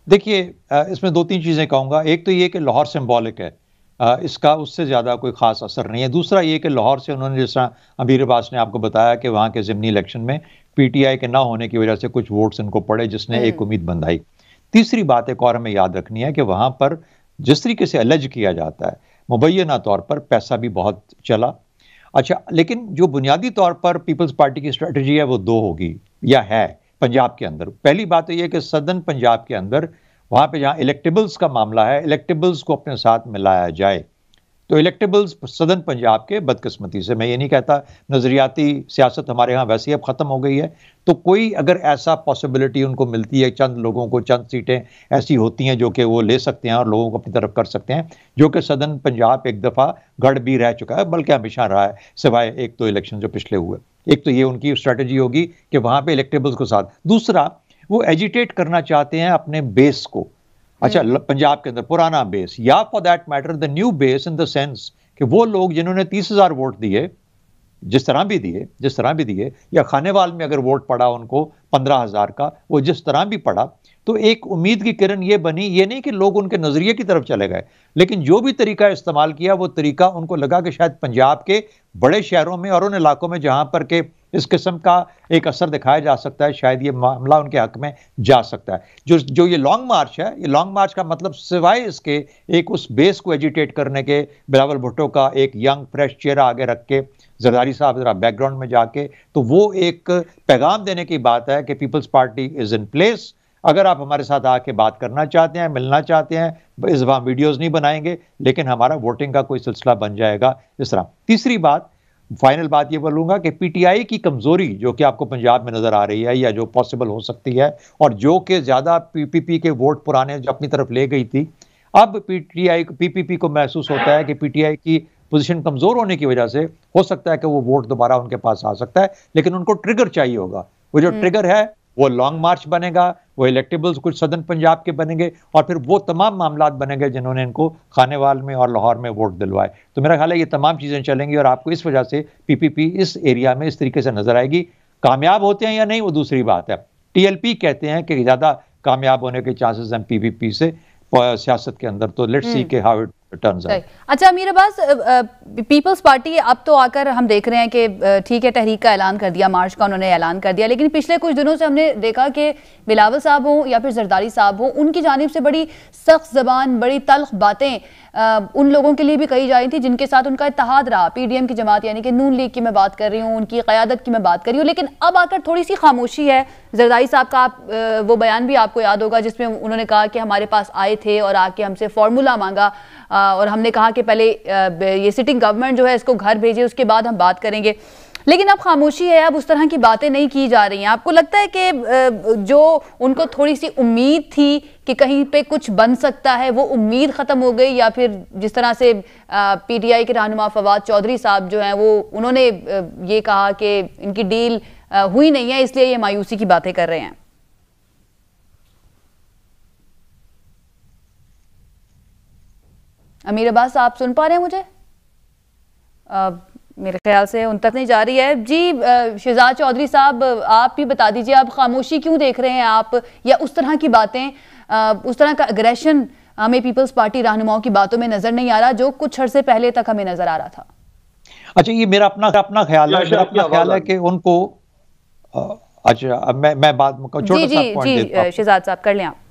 देखिए, इसमें 2-3 चीज़ें कहूँगा। एक तो ये कि लाहौर सिंबॉलिक है, इसका उससे ज़्यादा कोई ख़ास असर नहीं है। दूसरा ये कि लाहौर से उन्होंने, जिस तरह अमीर अब्बास ने आपको बताया कि वहाँ के ज़िमनी इलेक्शन में पीटीआई के ना होने की वजह से कुछ वोट्स इनको पड़े, जिसने एक उम्मीद बंधाई। तीसरी बात एक और हमें याद रखनी है कि वहाँ पर जिस तरीके से अलज किया जाता है, मुबैना तौर पर पैसा भी बहुत चला। अच्छा, लेकिन जो बुनियादी तौर पर पीपल्स पार्टी की स्ट्रेटजी है वो 2 होगी या है पंजाब के अंदर। पहली बात तो ये कि सदर्न पंजाब के अंदर वहाँ पे जहाँ इलेक्टेबल्स का मामला है, इलेक्टेबल्स को अपने साथ मिलाया जाए। तो इलेक्टेबल्स सदर्न पंजाब के बदकिस्मती से, मैं ये नहीं कहता नज़रियाती सियासत हमारे यहाँ वैसे ही अब ख़त्म हो गई है, तो कोई अगर ऐसा पॉसिबिलिटी उनको मिलती है, चंद लोगों को चंद सीटें ऐसी होती हैं जो कि वो ले सकते हैं और लोगों को अपनी तरफ कर सकते हैं, जो कि सदर्न पंजाब एक दफ़ा गढ़ भी रह चुका है, बल्कि हमेशा रहा है, सिवाय 1-2 इलेक्शन जो पिछले हुए। एक तो ये उनकी स्ट्रैटेजी होगी कि वहाँ पर इलेक्टेबल्स को साथ। दूसरा, वो एजिटेट करना चाहते हैं अपने बेस को। अच्छा, पंजाब के अंदर पुराना बेस, या for that matter the new base, in the sense कि वो लोग जिन्होंने 30,000 वोट दिए, जिस तरह भी दिए, या खानेवाल में अगर वोट पड़ा उनको 15,000 का, वो जिस तरह भी पड़ा, तो एक उम्मीद की किरण ये बनी। ये नहीं कि लोग उनके नजरिए की तरफ चले गए, लेकिन जो भी तरीका इस्तेमाल किया वो तरीका उनको लगा कि शायद पंजाब के बड़े शहरों में और उन इलाकों में जहां पर के इस किस्म का एक असर दिखाया जा सकता है, शायद ये मामला उनके हक में जा सकता है। जो ये लॉन्ग मार्च है, ये लॉन्ग मार्च का मतलब सिवाय इसके एक उस बेस को एजिटेट करने के, बिलावल भुट्टो का एक यंग फ्रेश चेहरा आगे रख के, जरदारी साहब जरा बैकग्राउंड में जाके, तो वो एक पैगाम देने की बात है कि Peoples Party is in place. अगर आप हमारे साथ आके बात करना चाहते हैं, मिलना चाहते हैं, इस वहाँ वीडियोस नहीं बनाएंगे, लेकिन हमारा वोटिंग का कोई सिलसिला बन जाएगा इस तरह। तीसरी बात, फाइनल बात ये बोलूँगा कि पीटीआई की कमज़ोरी जो कि आपको पंजाब में नज़र आ रही है या जो पॉसिबल हो सकती है, और जो कि ज़्यादा पीपीपी के वोट पुराने जो अपनी तरफ ले गई थी, अब पीपीपी को महसूस होता है कि पीटीआई की पोजीशन कमज़ोर होने की वजह से हो सकता है कि वो वोट दोबारा उनके पास आ सकता है, लेकिन उनको ट्रिगर चाहिए होगा। वो जो ट्रिगर है वो लॉन्ग मार्च बनेगा, वो इलेक्टेबल्स कुछ सदर्न पंजाब के बनेंगे, और फिर वो तमाम मामलात बनेंगे जिन्होंने इनको खानेवाल में और लाहौर में वोट दिलवाए। तो मेरा ख्याल है ये तमाम चीज़ें चलेंगी और आपको इस वजह से पीपीपी इस एरिया में इस तरीके से नजर आएगी। कामयाब होते हैं या नहीं वो दूसरी बात है। टीएलपी कहते हैं कि ज़्यादा कामयाब होने के चांसेस हैं पीपीपी से सियासत के अंदर, तो लेट्स सी के हाउ इट टर्न्स आउट। अच्छा अमीर अब्बास, पीपल्स पार्टी अब तो आकर हम देख रहे हैं कि ठीक है, तहरीक का ऐलान कर दिया, मार्च का उन्होंने ऐलान कर दिया, लेकिन पिछले कुछ दिनों से हमने देखा कि बिलावल साहब हों या फिर जरदारी साहब हों, उनकी जानिब से बड़ी सख्त जबान, बड़ी तल्ख बातें उन लोगों के लिए भी कही जा रही थी जिनके साथ उनका इत्तेहाद रहा, पीडीएम की जमात यानी कि नून लीग की मैं बात कर रही हूँ, उनकी क़यादत की मैं बात कर रही हूँ। लेकिन अब आकर थोड़ी सी खामोशी है। जरदारी साहब का वो बयान भी आपको याद होगा जिसमें उन्होंने कहा कि हमारे पास आए थे और आके हमसे फॉर्मूला मांगा और हमने कहा कि पहले ये सिटिंग गवर्नमेंट जो है इसको घर भेजे, उसके बाद हम बात करेंगे। लेकिन अब खामोशी है, अब उस तरह की बातें नहीं की जा रही हैं। आपको लगता है कि जो उनको थोड़ी सी उम्मीद थी कि कहीं पे कुछ बन सकता है, वो उम्मीद ख़त्म हो गई, या फिर जिस तरह से पीटीआई के रहनुमा फवाद चौधरी साहब जो हैं वो उन्होंने ये कहा कि इनकी डील हुई नहीं है इसलिए ये मायूसी की बातें कर रहे हैं? अमीर अब्बास, आप सुन पा रहे हैं मुझे? मेरे ख्याल से उन तक नहीं जा रही है जी। शहजाद चौधरी साहब, आप भी बता दीजिए, आप खामोशी क्यों देख रहे हैं आप, या उस तरह की बातें, उस तरह का एग्रेशन हमें पीपल्स पार्टी रहनुमाओं की बातों में नजर नहीं आ रहा जो कुछ अर्से पहले तक हमें नजर आ रहा था? अच्छा, ये मेरा अपना ख्याल है कि उनको अच्छा, अब मैं बात छोटा सा पॉइंट देता हूं। शहजाद साहब कर लें आप।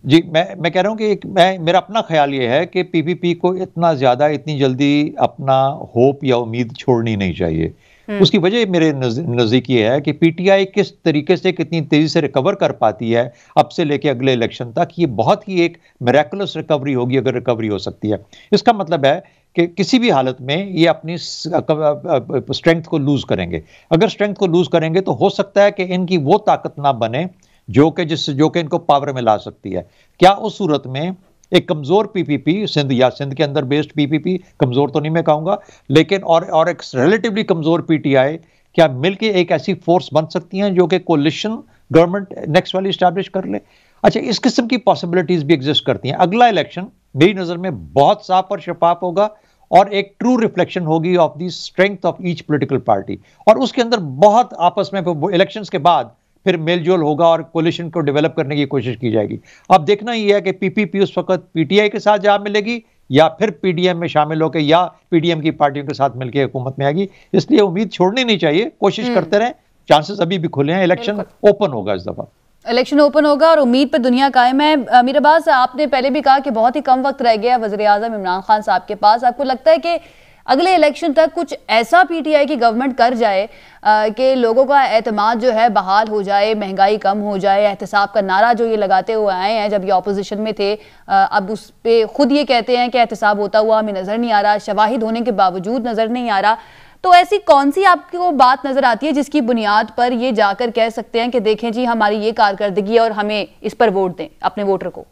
जी, मैं कह रहा हूं कि मेरा अपना ख्याल ये है कि पीपीपी को इतना ज्यादा इतनी जल्दी अपना होप या उम्मीद छोड़नी नहीं चाहिए। उसकी वजह मेरे नजदीक ये है कि पीटीआई किस तरीके से कितनी तेजी से रिकवर कर पाती है अब से लेके अगले इलेक्शन तक, ये बहुत ही एक मिरेकुलस रिकवरी होगी अगर रिकवरी हो सकती है। इसका मतलब है कि किसी भी हालत में ये अपनी स्ट्रेंथ को लूज करेंगे। अगर स्ट्रेंथ को लूज करेंगे तो हो सकता है कि इनकी वो ताकत ना बने जो कि इनको पावर में ला सकती है। क्या उस सूरत में एक कमजोर पीपीपी, सिंध के अंदर बेस्ड पीपीपी, कमजोर तो नहीं मैं कहूंगा, लेकिन और एक रिलेटिवली कमजोर पीटीआई, क्या मिलके एक ऐसी फोर्स बन सकती हैं जो कि कोलिशन गवर्नमेंट नेक्स्ट वाली स्टैब्लिश कर ले? अच्छा, इस किस्म की पॉसिबिलिटीज भी एग्जिस्ट करती हैं। अगला इलेक्शन मेरी नजर में बहुत साफ और शफाफ होगा और एक ट्रू रिफ्लेक्शन होगी of the strength of each political party, और उसके अंदर बहुत आपस में इलेक्शंस के बाद फिर मेलजोल होगा और कोलिशन को डेवलप करने की कोशिश की जाएगी। अब देखना यह है कि पीपीपी उस वक्त पीटीआई के साथ जहां मिलेगी या फिर पीडीएम में शामिल होकर या पीडीएम की पार्टियों के साथ मिलकर हुकूमत में आएगी। इसलिए उम्मीद छोड़नी नहीं चाहिए, कोशिश करते रहें, चांसेस अभी भी खुले हैं, इलेक्शन ओपन होगा, इस दफा इलेक्शन ओपन होगा और उम्मीद पे दुनिया कायम है। अमीर अब्बास, आपने पहले भी कहा कि बहुत ही कम वक्त रह गया वज़ीर आज़म इमरान खान साहब के पास। आपको लगता है कि अगले इलेक्शन तक कुछ ऐसा पीटीआई की गवर्नमेंट कर जाए कि लोगों का एतमाद जो है बहाल हो जाए, महंगाई कम हो जाए, एहतिसाब का नारा जो ये लगाते हुए आए हैं जब ये ऑपोजिशन में थे, अब उस पे खुद ये कहते हैं कि एहतिसाब होता हुआ हमें नजर नहीं आ रहा, शवाहिद होने के बावजूद नजर नहीं आ रहा। तो ऐसी कौन सी आपको बात नजर आती है जिसकी बुनियाद पर ये जाकर कह सकते हैं कि देखें जी हमारी ये कारकर्दगी है और हमें इस पर वोट दें अपने वोटर को?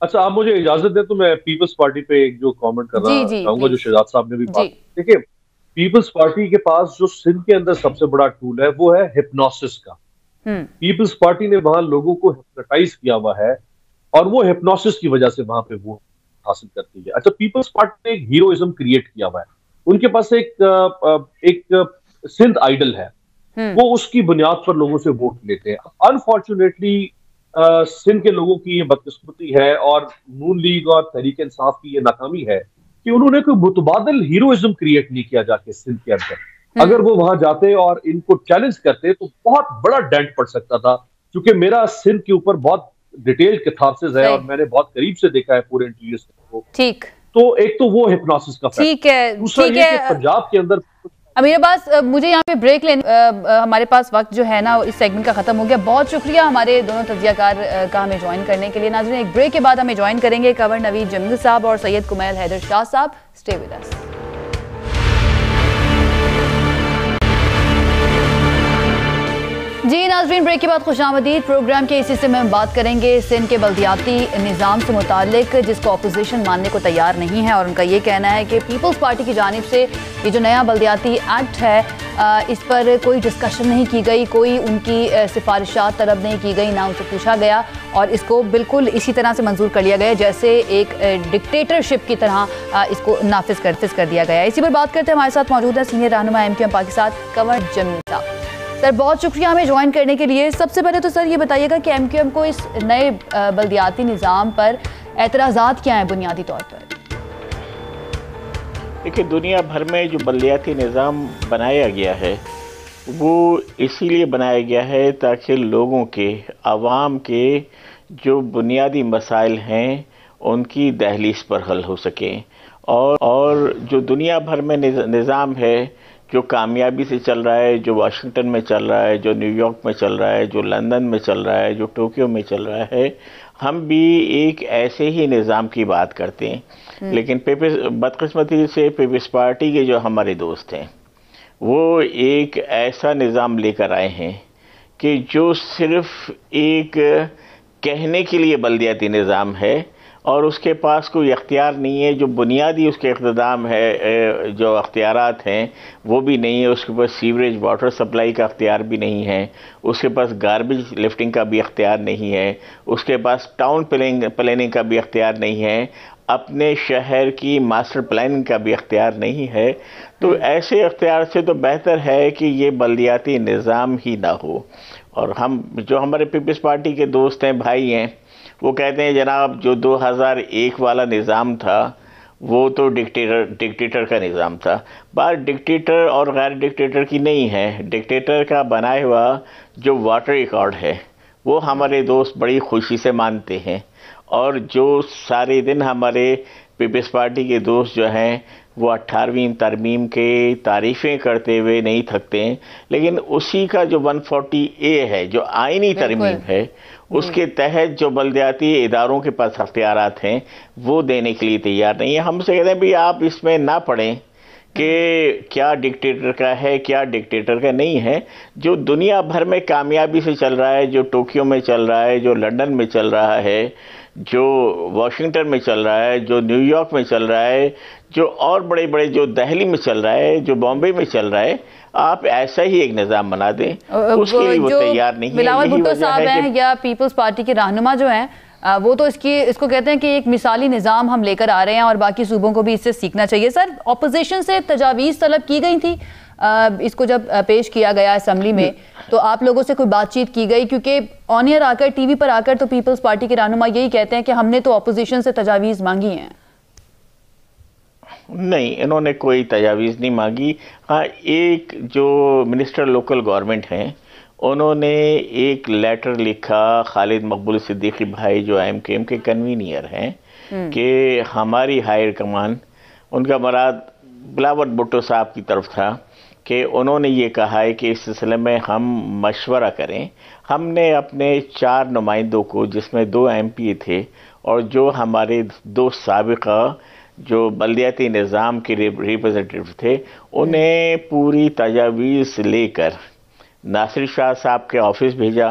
अच्छा, आप मुझे इजाजत दें तो मैं पीपल्स पार्टी पे एक जो कमेंट करना चाहूंगा, जो शहजाद साहब ने भी बात। देखिए, पीपल्स पार्टी के पास जो सिंध के अंदर सबसे बड़ा टूल है वो है हिप्नोसिस का। पीपल्स पार्टी ने वहां लोगों को हिप्नोटाइज किया हुआ है और वो हिप्नोसिस की वजह से वहां पे वोट हासिल करती है। अच्छा, पीपल्स पार्टी ने एक हीरोइज्म क्रिएट किया हुआ है, उनके पास एक सिंध आइडल है, वो उसकी बुनियाद पर लोगों से वोट लेते हैं। अनफॉर्चुनेटली सिंध के लोगों की ये बदकिस्मती है और नून लीग और तहरीक इंसाफ की ये नाकामी है कि उन्होंने कोई मुतबादिल हीरोइज्म क्रिएट नहीं किया जाके सिंध के अंदर। अगर वो वहां जाते और इनको चैलेंज करते तो बहुत बड़ा डेंट पड़ सकता था, क्योंकि मेरा सिंध के ऊपर बहुत डिटेल्ड कैथार्सिस है और मैंने बहुत करीब से देखा है पूरे इंटीरियर को। ठीक, तो एक तो वो हिप्नोसिस का ठीक है, दूसरा ये कि पंजाब के अंदर। अमीर अब्बास, मुझे यहाँ पे ब्रेक लेने हमारे पास वक्त जो है ना इस सेगमेंट का खत्म हो गया। बहुत शुक्रिया हमारे दोनों तज्जियाकार का हमें ज्वाइन करने के लिए। नाज़रीन, एक ब्रेक के बाद हमें ज्वाइन करेंगे कंवर नवीद जमील साहब और सैयद कुमैल हैदर शाह साहब। Stay with us. जी नाज़रीन, ब्रेक के बाद खुशामदीद। प्रोग्राम के इसी से हम बात करेंगे सिंध के बल्दियाती निज़ाम से मुतालिक, जिसको अपोजिशन मानने को तैयार नहीं है, और उनका ये कहना है कि पीपल्स पार्टी की जानिब से ये जो नया बल्दियाती एक्ट है इस पर कोई डिस्कशन नहीं की गई, कोई उनकी सिफारिशात तलब नहीं की गई, ना उनसे पूछा गया, और इसको बिल्कुल इसी तरह से मंजूर कर लिया गया जैसे एक डिक्टेटरशिप की तरह इसको नाफिज कर दिया गया है। इसी पर बात करते हैं, हमारे साथ मौजूद है सीनियर रहनुमा MQM पाकिस्तान कंवर जमील साहब। सर बहुत शुक्रिया हमें ज्वाइन करने के लिए। सबसे पहले तो सर ये बताइएगा कि MQM को इस नए बल्दियाती निज़ाम पर एतराज़ात क्या हैं बुनियादी तौर पर? देखिए, दुनिया भर में जो बल्दियाती निज़ाम बनाया गया है वो इसीलिए बनाया गया है ताकि लोगों के, आवाम के जो बुनियादी मसाइल हैं उनकी दहलीज पर हल हो सकें, और जो दुनिया भर में निज़ाम है जो कामयाबी से चल रहा है, जो वाशिंगटन में चल रहा है, जो न्यूयॉर्क में चल रहा है, जो लंदन में चल रहा है, जो टोक्यो में चल रहा है, हम भी एक ऐसे ही निज़ाम की बात करते हैं। लेकिन बदकिस्मती से पीपल्स पार्टी के जो हमारे दोस्त हैं वो एक ऐसा निज़ाम लेकर आए हैं कि जो सिर्फ एक कहने के लिए बल्दियाती निज़ाम है और उसके पास कोई अख्तियार नहीं है, जो बुनियादी उसके इक़्तिदाम है, जो अख्तियारात हैं वो भी नहीं है। उसके पास सीवरेज वाटर सप्लाई का अख्तियार भी नहीं है, उसके पास गार्बेज लिफ्टिंग का भी अख्तियार नहीं है, उसके पास टाउन प्लानिंग का भी अख्तियार नहीं है, अपने शहर की मास्टर प्लानिंग का भी अख्तियार नहीं है। तो ऐसे अख्तियार से तो बेहतर है कि ये बल्दियाती निज़ाम ही ना हो। और हम जो हमारे पीपल्स पार्टी के दोस्त हैं, भाई हैं, वो कहते हैं जनाब जो 2001 वाला निज़ाम था वो तो डिक्टेटर का निज़ाम था। बात डिक्टेटर और गैर डिक्टेटर की नहीं है, डिक्टेटर का बनाया हुआ जो वाटर रिकॉर्ड है वो हमारे दोस्त बड़ी खुशी से मानते हैं, और जो सारे दिन हमारे पीपल्स पार्टी के दोस्त जो हैं वो 18वीं तरमीम के तारीफ़ें करते हुए नहीं थकते हैं, लेकिन उसी का जो 140A है जो आईनी तरमीम है उसके तहत जो बल्दियाती इदारों के पास अख्तियारात हैं वो देने के लिए तैयार नहीं है। हमसे कहते हैं भाई आप इसमें ना पढ़ें कि क्या डिक्टेटर का है क्या डिक्टेटर का नहीं है। जो दुनिया भर में कामयाबी से चल रहा है, जो टोक्यो में चल रहा है, जो लंदन में चल रहा है, जो वाशिंगटन में चल रहा है, जो न्यूयॉर्क में चल रहा है, जो और बड़े बड़े जो दिल्ली में चल रहा है, जो बॉम्बे में चल रहा है, आप ऐसा ही एक निज़ाम बना दें, उसके लिए वो तैयार नहीं है। बिलावल भुट्टो साहब हैं या पीपल्स पार्टी के रहनुमा जो हैं वो तो इसको कहते हैं कि एक मिसाली निज़ाम हम लेकर आ रहे हैं और बाकी सूबों को भी इससे सीखना चाहिए। सर अपोजिशन से तजावीज़ तलब की गई थी इसको जब पेश किया गया असेंबली में, तो आप लोगों से कोई बातचीत की गई? क्योंकि ऑन एयर आकर टीवी पर आकर तो पीपल्स पार्टी के रहनुमा यही कहते हैं कि हमने तो अपोजिशन से तजावीज़ मांगी हैं। नहीं, इन्होंने कोई तजावीज़ नहीं मांगी। हाँ, एक जो मिनिस्टर लोकल गवर्नमेंट हैं उन्होंने एक लेटर लिखा खालिद मकबूल सिद्दीकी भाई जो MKM के कन्वीनियर हैं कि हमारी हायर कमान, उनका मराद बिलावल भुट्टो साहब की तरफ था, कि उन्होंने ये कहा है कि इस सिलसिले में हम मशवरा करें। हमने अपने 4 नुमाइंदों को, जिसमें 2 MP थे और जो हमारे 2 साबिका जो बल्दियाती निज़ाम के रिप्रेजेंटेटिव थे, उन्हें पूरी तजावीज़ लेकर नासिर शाह साहब के ऑफिस भेजा।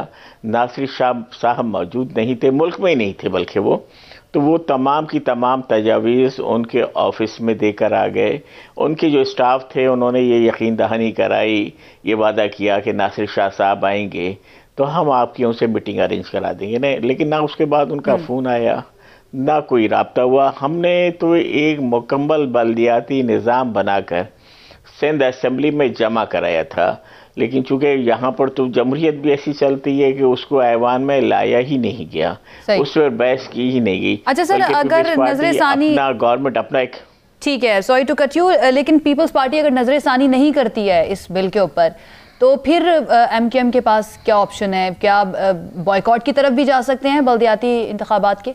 नासिर शाह साहब मौजूद नहीं थे, मुल्क में ही नहीं थे बल्कि वो तमाम की तमाम तजावीज़ उनके ऑफिस में देकर आ गए। उनके जो स्टाफ थे उन्होंने ये यकीन दहानी कराई, ये वादा किया कि नासिर शाह साहब आएंगे तो हम आपकी उनसे मीटिंग अरेंज करा देंगे। नहीं, लेकिन ना उसके बाद उनका फ़ोन आया ना कोई राब्ता हुआ। हमने तो एक मुकम्मल बल्दियाती निज़ाम बनाकर सिंध असेंबली में जमा कराया था, लेकिन चूंकि यहाँ पर तो जमहूरियत भी ऐसी चलती है कि उसको ऐवान में लाया ही नहीं गया, उस पर बहस की ही नहीं गई। अच्छा सर, अगर नजर-ए-सानी गवर्नमेंट अपना एक, ठीक है, सॉरी टू कट यू, लेकिन पीपल्स पार्टी अगर नजर-ए-सानी नहीं करती है इस बिल के ऊपर तो फिर MKM के पास क्या ऑप्शन है? क्या बॉयकॉट की तरफ भी जा सकते हैं बल्दियाती इंतखाबात के?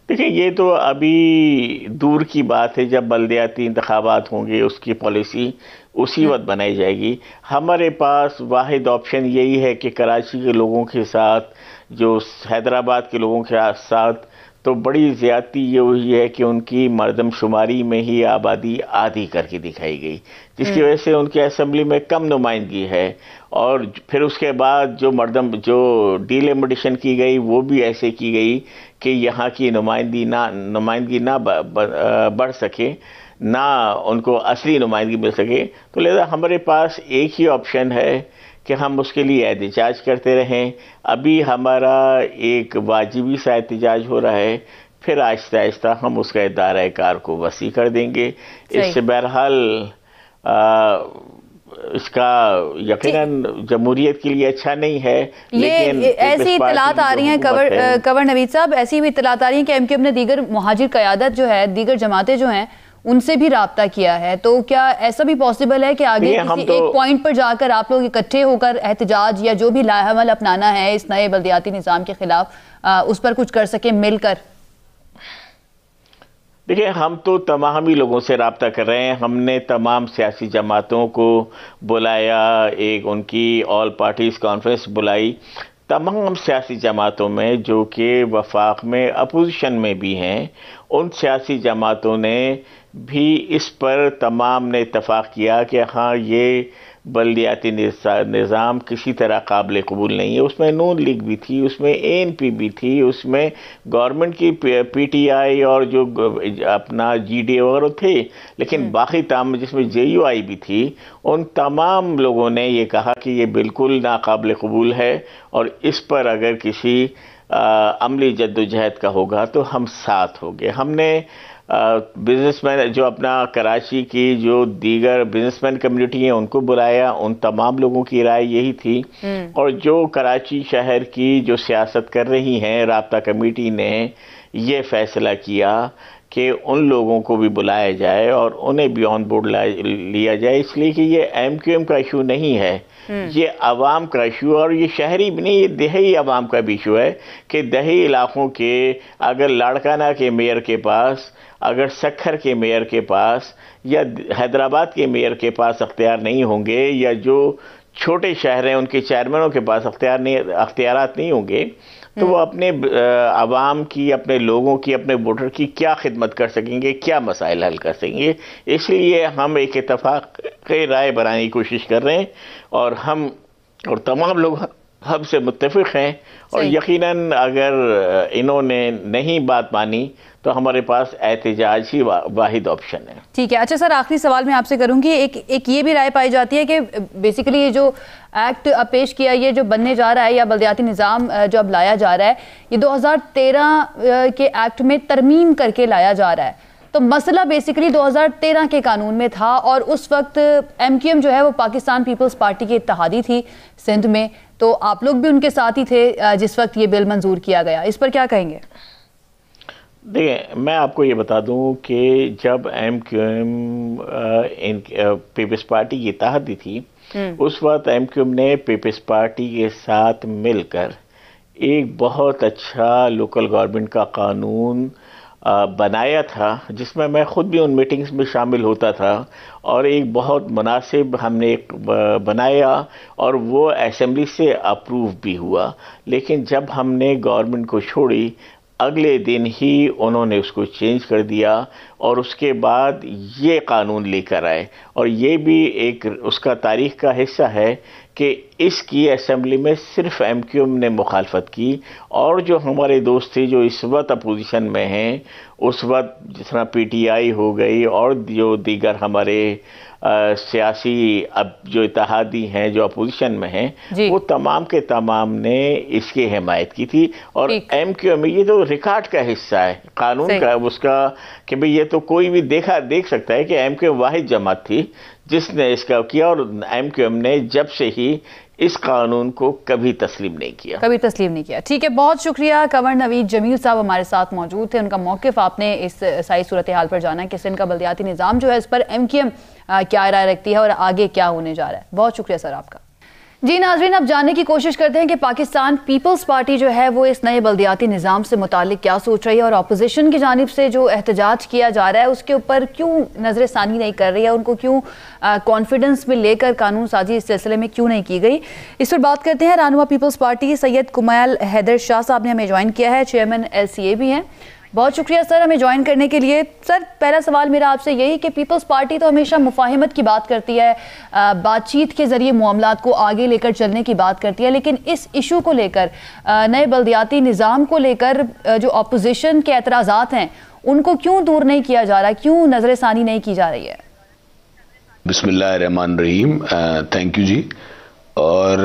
देखिए, ये तो अभी दूर की बात है। जब बल्दियाती इंतखाबात होंगे उसकी पॉलिसी उसी वक्त बनाई जाएगी। हमारे पास वाहिद ऑप्शन यही है कि कराची के लोगों के साथ, जो हैदराबाद के लोगों के साथ, तो बड़ी ज़्यादती ये हुई है कि उनकी मर्दमशुमारी में ही आबादी आधी करके दिखाई गई, जिसकी वजह से उनकी असेंबली में कम नुमाइंदगी है। और फिर उसके बाद जो डिलिमिटेशन की गई वो भी ऐसे की गई कि यहाँ की नुमाइंदगी ना बढ़ सके, ना उनको असली नुमाइंदगी मिल सके। तो लिहाजा हमारे पास एक ही ऑप्शन है कि हम उसके लिए एहतजाज करते रहें। अभी हमारा एक वाजिबी सा एहतजाज हो रहा है, फिर आहिस्ता आहिस्ता हम उसका दायरा कार को वसी कर देंगे। इससे बहरहाल इसका यकीनन जमहूरियत के लिए अच्छा नहीं है। लेकिन ऐसी इत्तलात आ रही हैं कवर नवीद साहब, ऐसी भी इत्तलात आ रही हैं कि एमक्यूएम ने दीगर मुहाजिर क़यादत जो है, दीगर जमातें जो हैं, उनसे भी राब्ता किया है। तो क्या ऐसा भी पॉसिबल है कि आगे किसी एक पॉइंट पर जाकर आप लोग इकट्ठे होकर एहतजाज या जो भी लाहमल अपनाना है इस नए बल्दियाती निज़ाम के खिलाफ, उस पर कुछ कर सके मिलकर? देखिए, हम तो तमाम ही लोगों से राब्ता कर रहे हैं। हमने तमाम सियासी जमातों को बुलाया, एक उनकी ऑल पार्टीज़ कॉन्फ्रेंस बुलाई। तमाम सियासी जमातों में जो कि वफाक में अपोजिशन में भी हैं, उन सियासी जमातों ने भी इस पर तमाम ने इत्तफाक किया कि हाँ, ये बल्दियाती निज़ाम किसी तरह काबिल कबूल नहीं है। उसमें नून लीग भी थी, उसमें ANP भी थी, उसमें गवर्नमेंट की PTI और जो अपना GDA वगैरह थे, लेकिन बाकी तमाम जिसमें JUI भी थी, उन तमाम लोगों ने ये कहा कि ये बिल्कुल नाकाबिल कबूल है और इस पर अगर किसी अमली जद्दोजहद का होगा तो हम साथ होंगे। हमने बिजनेसमैन जो अपना कराची की जो दीगर बिजनेसमैन कम्युनिटी है उनको बुलाया, उन तमाम लोगों की राय यही थी। और जो कराची शहर की जो सियासत कर रही हैं, राब्ता कमेटी ने ये फैसला किया कि उन लोगों को भी बुलाया जाए और उन्हें भी ऑन बोर्ड लिया जाए, इसलिए कि ये MQM का इशू नहीं है, ये अवाम का इशू, और ये शहरी भी नहीं, ये देही अवाम का भी इशू है कि देही इलाकों के अगर लाड़काना के मेयर के पास, अगर सखर के मेयर के पास या हैदराबाद के मेयर के पास अख्तियार नहीं होंगे, या जो छोटे शहर हैं उनके चेयरमैनों के पास अख्तियारात नहीं होंगे, तो वो अपने आवाम की, अपने लोगों की, अपने वोटर की क्या खिदमत कर सकेंगे, क्या मसाइल हल कर सकेंगे। इसलिए हम एक इत्तफाक राय बनाने की कोशिश कर रहे हैं और हम और तमाम लोग हमसे मुत्तफिक हैं। और यकीनन अगर इन्होंने नहीं बात मानी तो हमारे पास एहतजाज ही वाहिद ऑप्शन है। ठीक है। अच्छा सर, आखिरी सवाल मैं आपसे करूंगी, एक ये भी राय पाई जाती है कि बेसिकली ये जो एक्ट अब पेश किया, ये जो बनने जा रहा है या बल्दियाती निज़ाम जो अब लाया जा रहा है, ये 2013 के एक्ट में तरमीम करके लाया जा रहा है। तो मसला बेसिकली 2013 के कानून में था और उस वक्त MQM जो है वो पाकिस्तान पीपल्स पार्टी की इत्तेहादी थी सिंध में, तो आप लोग भी उनके साथ ही थे जिस वक्त ये बिल मंजूर किया गया। इस पर क्या कहेंगे? देखिए, मैं आपको ये बता दूं कि जब MQM पीपल्स पार्टी की इत्तेहादी थी, उस वक्त MQM ने पीपल्स पार्टी के साथ मिलकर एक बहुत अच्छा लोकल गवर्नमेंट का कानून बनाया था, जिसमें मैं ख़ुद भी उन मीटिंग्स में शामिल होता था, और एक बहुत मुनासिब हमने एक बनाया और वो असेंबली से अप्रूव भी हुआ। लेकिन जब हमने गवर्नमेंट को छोड़ी, अगले दिन ही उन्होंने उसको चेंज कर दिया और उसके बाद ये कानून लेकर आए। और ये भी एक उसका तारीख का हिस्सा है कि इसकी असेंबली में सिर्फ MQM ने मुखालफत की, और जो हमारे दोस्त थे जो इस वक्त अपोजिशन में हैं, उस वक्त जिस तरह PTI हो गई और जो दीगर हमारे सियासी अब जो इत्तेहादी हैं जो अपोजिशन में हैं, वो तमाम के तमाम ने इसकी हिमायत की थी। और MQM ये तो रिकॉर्ड का हिस्सा है कानून का उसका, कि भाई ये तो कोई भी देख सकता है कि MQM वाहिद जमात थी जिसने इसका किया, और MQM ने जब से ही इस कानून को कभी तस्लीम नहीं किया। ठीक है, बहुत शुक्रिया। कंवर नवीद जमील साहब हमारे साथ मौजूद थे, उनका मौक़िफ़ आपने इस सारी सूरत हाल पर जाना कि सिंध का बल्दियाती निज़ाम जो है इस पर MQM क्या राय रखती है और आगे क्या होने जा रहा है। बहुत शुक्रिया सर आपका। जी नाज़रीन, अब जानने की कोशिश करते हैं कि पाकिस्तान पीपल्स पार्टी जो है वो इस नए बल्दियाती निज़ाम से मुतालिक क्या सोच रही है और अपोजिशन की जानिब से जो एहतजाज किया जा रहा है उसके ऊपर क्यों नजर सानी नहीं कर रही है, उनको क्यों कॉन्फिडेंस में लेकर कानून साजी इस सिलसिले में क्यों नहीं की गई। इस पर बात करते हैं। रहनुमा पीपल्स पार्टी सैयद कुमायल हैदर शाह साहब ने हमें ज्वाइन किया है, चेयरमैन LCA भी हैं, बहुत शुक्रिया सर हमें ज्वाइन करने के लिए। सर पहला सवाल मेरा आपसे यही कि पीपल्स पार्टी तो हमेशा मुफाहिमत की बात करती है, बातचीत के जरिए मामलात को आगे लेकर चलने की बात करती है, लेकिन इस इशू को लेकर, नए बल्दियाती निज़ाम को लेकर जो अपोजिशन के एतराज़ात हैं उनको क्यों दूर नहीं किया जा रहा, क्यों नजरसानी नहीं की जा रही है? बिस्मिल्लाहिर्रहमानिर्रहीम, थैंक यू जी। और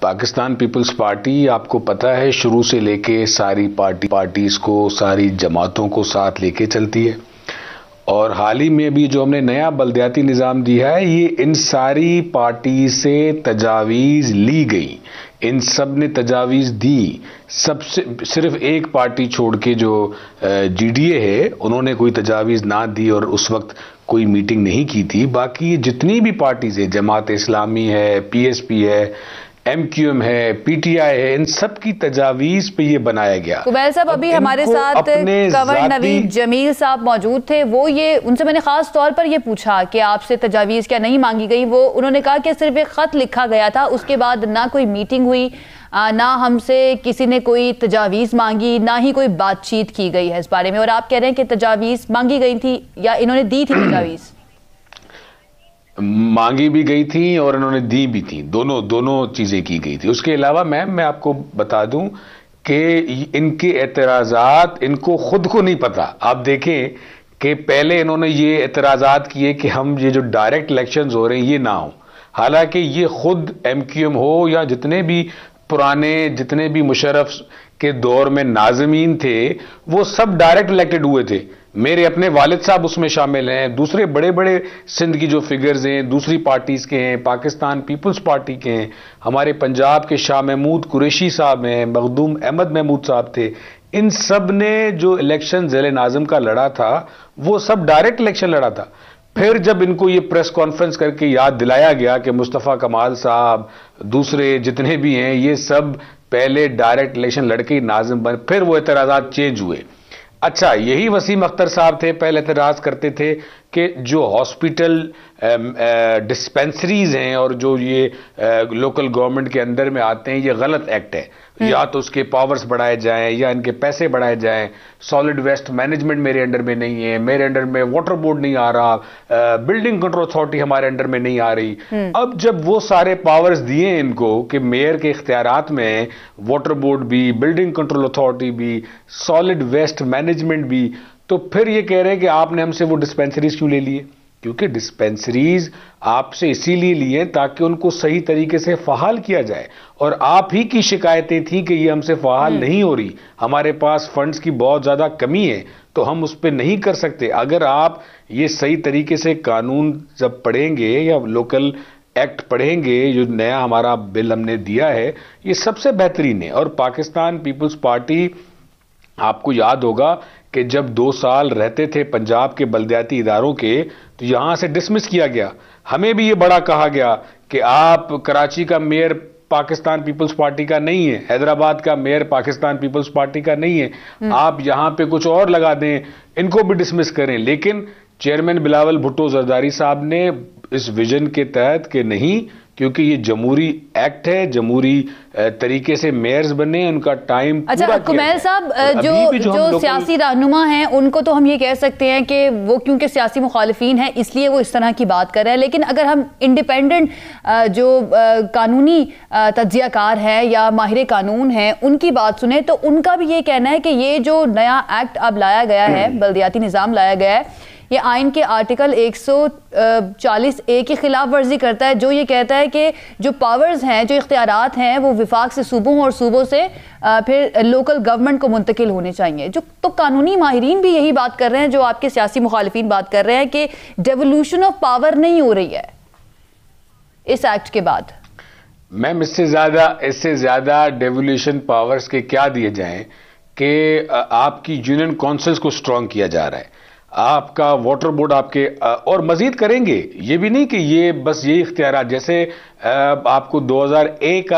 पाकिस्तान पीपल्स पार्टी आपको पता है शुरू से लेके सारी पार्टीज को, सारी जमातों को साथ लेके चलती है। और हाल ही में भी जो हमने नया बल्दियाती निज़ाम दिया है, ये इन सारी पार्टी से तजावीज़ ली गई, इन सब ने तजावीज़ दी। सबसे सिर्फ एक पार्टी छोड़ के जो GDA है, उन्होंने कोई तजावीज़ ना दी और उस वक्त कोई मीटिंग नहीं की थी। बाकी जितनी भी पार्टीज है, जमात इस्लामी है, PSP है, MQM है, PTI है, इन सब की तजावीज़ पे ये बनाया गया। कुबैर साहब अभी हमारे साथ कंवर नवीद जमील साहब मौजूद थे, वो ये उनसे मैंने खास तौर पर ये पूछा कि आपसे तजावीज़ क्या नहीं मांगी गई। वो उन्होंने कहा कि सिर्फ एक ख़त लिखा गया था, उसके बाद ना कोई मीटिंग हुई, ना हमसे किसी ने कोई तजावीज़ मांगी, ना ही कोई बातचीत की गई है इस बारे में। और आप कह रहे हैं कि तजावीज़ मांगी गई थी या इन्होंने दी थी तजावीज़? मांगी भी गई थी और इन्होंने दी भी थी, दोनों चीजें की गई थी। उसके अलावा मैम मैं आपको बता दूं कि इनके एतराज़ात इनको खुद को नहीं पता। आप देखें कि पहले इन्होंने ये एतराज़ात किए कि हम ये जो डायरेक्ट इलेक्शंस हो रहे हैं ये ना हो, हालांकि ये खुद MQM हो या जितने भी पुराने, जितने भी मुशर्रफ के दौर में नाज़मीन थे, वो सब डायरेक्ट इलेक्टेड हुए थे। मेरे अपने वालिद साहब उसमें शामिल हैं, दूसरे बड़े बड़े सिंध की जो फिगर्स हैं दूसरी पार्टीज के हैं, पाकिस्तान पीपल्स पार्टी के हैं, हमारे पंजाब के शाह महमूद कुरैशी साहब हैं, मखदूम अहमद महमूद साहब थे। इन सब ने जो इलेक्शन ज़िले नाज़िम का लड़ा था वो सब डायरेक्ट इलेक्शन लड़ा था। फिर जब इनको ये प्रेस कॉन्फ्रेंस करके याद दिलाया गया कि मुस्तफ़ा कमाल साहब, दूसरे जितने भी हैं, ये सब पहले डायरेक्ट इलेक्शन लड़के नाज़िम बने, फिर वो एतराज़ात चेंज हुए। अच्छा, यही वसीम अख्तर साहब थे, पहले एतराज़ करते थे कि जो हॉस्पिटल डिस्पेंसरीज हैं और जो ये लोकल गवर्नमेंट के अंदर में आते हैं, ये गलत एक्ट है, या तो उसके पावर्स बढ़ाए जाएं या इनके पैसे बढ़ाए जाएं। सॉलिड वेस्ट मैनेजमेंट मेरे अंडर में नहीं है, मेरे अंडर में वाटर बोर्ड नहीं आ रहा, बिल्डिंग कंट्रोल अथॉरिटी हमारे अंडर में नहीं आ रही। अब जब वो सारे पावर्स दिए इनको कि मेयर के इख्तियारात में वाटर बोर्ड भी, बिल्डिंग कंट्रोल अथॉरिटी भी, सॉलिड वेस्ट मैनेजमेंट भी, तो फिर ये कह रहे हैं कि आपने हमसे वो डिस्पेंसरीज क्यों ले लिए? क्योंकि डिस्पेंसरीज आपसे इसीलिए लिए ताकि उनको सही तरीके से फहाल किया जाए, और आप ही की शिकायतें थी कि ये हमसे फहाल नहीं हो रही, हमारे पास फंड्स की बहुत ज्यादा कमी है, तो हम उस पर नहीं कर सकते। अगर आप ये सही तरीके से कानून जब पढ़ेंगे या लोकल एक्ट पढ़ेंगे, जो नया हमारा बिल हमने दिया है, ये सबसे बेहतरीन है। और पाकिस्तान पीपल्स पार्टी, आपको याद होगा कि जब 2 साल रहते थे पंजाब के बल्दियाती इदारों के, तो यहां से डिसमिस किया गया। हमें भी ये बड़ा कहा गया कि आप कराची का मेयर पाकिस्तान पीपल्स पार्टी का नहीं है, हैदराबाद का मेयर पाकिस्तान पीपल्स पार्टी का नहीं है, आप यहां पे कुछ और लगा दें, इनको भी डिसमिस करें। लेकिन चेयरमैन बिलावल भुट्टो जरदारी साहब ने इस विजन के तहत कि नहीं, क्योंकि ये जमहूरी एक्ट है, जमहूरी तरीके से मेयर्स बने, उनका टाइम अच्छा कुमैल साहब, जो सियासी रहनुमा हैं उनको तो हम ये कह सकते हैं कि वो क्योंकि सियासी मुखालिफिन हैं इसलिए वो इस तरह की बात कर रहे हैं, लेकिन अगर हम इंडिपेंडेंट जो कानूनी तज्जियाकार है या माहिर कानून हैं उनकी बात सुने, तो उनका भी ये कहना है कि ये जो नया एक्ट अब लाया गया है, बल्दियाती निज़ाम लाया गया है, ये आइन के आर्टिकल 140A की खिलाफ वर्जी करता है, जो ये कहता है कि जो पावर्स हैं, जो इख्तियारात हैं, वो विफाक से सूबों और सूबों से फिर लोकल गवर्नमेंट को मुंतकिल होने चाहिए। जो तो कानूनी माहिरीन भी यही बात कर रहे हैं, जो आपके सियासी मुखालिफिन बात कर रहे हैं कि डेवोल्यूशन ऑफ पावर नहीं हो रही है इस एक्ट के बाद। मैम, इससे ज्यादा डेवोल्यूशन पावर्स के क्या दिए जाएं कि आपकी यूनियन काउंसिल्स को स्ट्रांग किया जा रहा है, आपका वाटर बोर्ड आपके, और मजीद करेंगे। ये भी नहीं कि ये बस ये इख्तियारात, जैसे आपको 2001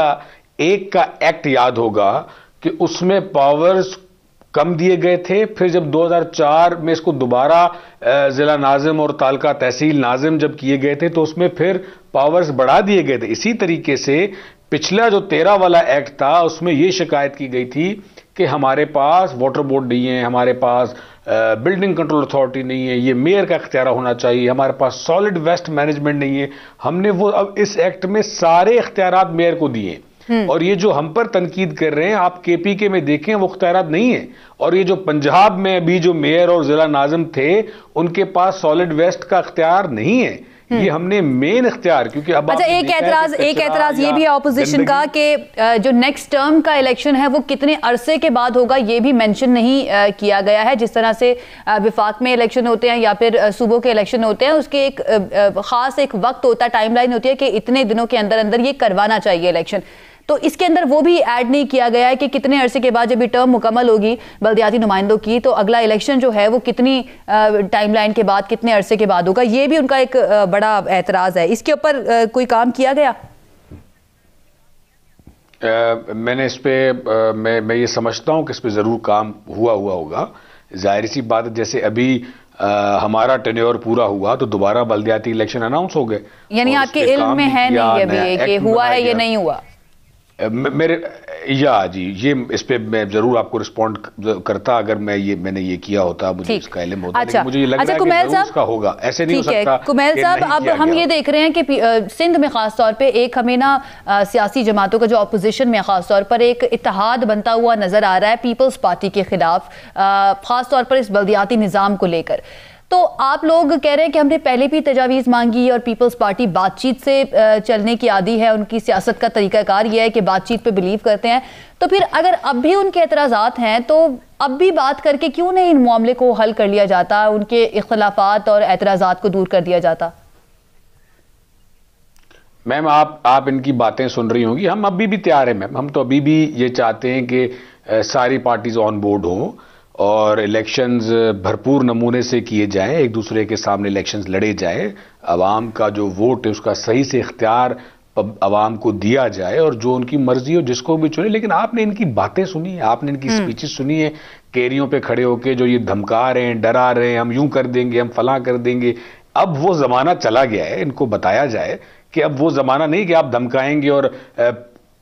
का एक्ट याद होगा कि उसमें पावर्स कम दिए गए थे, फिर जब 2004 में इसको दोबारा जिला नाजिम और तालका तहसील नाजिम जब किए गए थे तो उसमें फिर पावर्स बढ़ा दिए गए थे। इसी तरीके से पिछला जो 13 वाला एक्ट था उसमें यह शिकायत की गई थी कि हमारे पास वाटर बोर्ड नहीं है, हमारे पास बिल्डिंग कंट्रोल अथॉरिटी नहीं है, ये मेयर का इख्तियार होना चाहिए, हमारे पास सॉलिड वेस्ट मैनेजमेंट नहीं है। हमने वो अब इस एक्ट में सारे इख्तियारात मेयर को दिए और ये जो हम पर तनकीद कर रहे हैं, आप केपीके में देखें वो इख्तियारात नहीं है। और ये जो पंजाब में अभी जो मेयर और जिला नाज़िम थे उनके पास सॉलिड वेस्ट का इख्तियार नहीं है, ये हमने मेन इख्तियार, क्योंकि अब अच्छा एक एतराज ये भी है ऑपोजिशन का कि जो नेक्स्ट टर्म का इलेक्शन है वो कितने अरसे के बाद होगा, ये भी मेंशन नहीं किया गया है। जिस तरह से विफाक में इलेक्शन होते हैं या फिर सूबों के इलेक्शन होते हैं, उसके एक खास एक वक्त होता है, टाइमलाइन होती है कि इतने दिनों के अंदर अंदर ये करवाना चाहिए इलेक्शन। तो इसके अंदर वो भी ऐड नहीं किया गया है कि कितने अरसे के बाद जब ये टर्म मुकम्मल होगी बल्दियाती नुमाइंदों की, तो अगला इलेक्शन जो है वो कितनी टाइमलाइन के बाद, कितने अरसे के बाद होगा। ये भी उनका एक बड़ा एतराज़ है। इसके ऊपर कोई काम किया गया? मैंने इस पे मैं ये समझता हूँ कि इस पे ज़रूर काम हुआ होगा। जाहिर सी बात है, जैसे अभी हमारा टेन्योर पूरा हुआ तो दोबारा बल्दियाती इलेक्शन अनाउंस हो गए। यानी आपके इल्म में है नहीं अभी कि हुआ है, ये नहीं हुआ? मेरे जी ये इस पे मैं जरूर आपको रिस्पॉन्ड करता अगर मैंने ये किया होता, मुझे इसका इल्म होता। अच्छा, मुझे ये लग रहा है कि जरूर इसका होगा, ऐसे नहीं हो सकता। कुमैल साहब, अब हम ये देख रहे हैं कि सिंध में खास तौर पे एक हमें ना सियासी जमातों का जो अपोजिशन में खास तौर पर एक इत्तेहाद बनता हुआ नजर आ रहा है पीपल्स पार्टी के खिलाफ, खास तौर पर इस बल्दियाती निज़ाम को लेकर। तो आप लोग कह रहे हैं कि हमने पहले भी तजावीज़ मांगी और पीपल्स पार्टी बातचीत से चलने की आदी है, उनकी सियासत का तरीकाकार यह है कि बातचीत पे बिलीव करते हैं। तो फिर अगर अब भी उनके एतराज़ात हैं तो अब भी बात करके क्यों नहीं इन मामले को हल कर लिया जाता, उनके इख्तलाफात और एतराज़ात को दूर कर दिया जाता? मैम आप इनकी बातें सुन रही होंगी, हम अभी भी तैयार हैं मैम। हम तो अभी भी ये चाहते हैं कि सारी पार्टीज ऑन बोर्ड हों और इलेक्शंस भरपूर नमूने से किए जाएं, एक दूसरे के सामने इलेक्शंस लड़े जाएं, आवाम का जो वोट है उसका सही से इख्तियार आवाम को दिया जाए और जो उनकी मर्जी हो जिसको भी चुने। लेकिन आपने इनकी बातें सुनी है, आपने इनकी स्पीचेस सुनी है, केरियों पे खड़े होके जो ये धमका रहे हैं, डरा रहे हैं, हम यूं कर देंगे, हम फलां कर देंगे। अब वो जमाना चला गया है, इनको बताया जाए कि अब वो जमाना नहीं कि आप धमकाएंगे और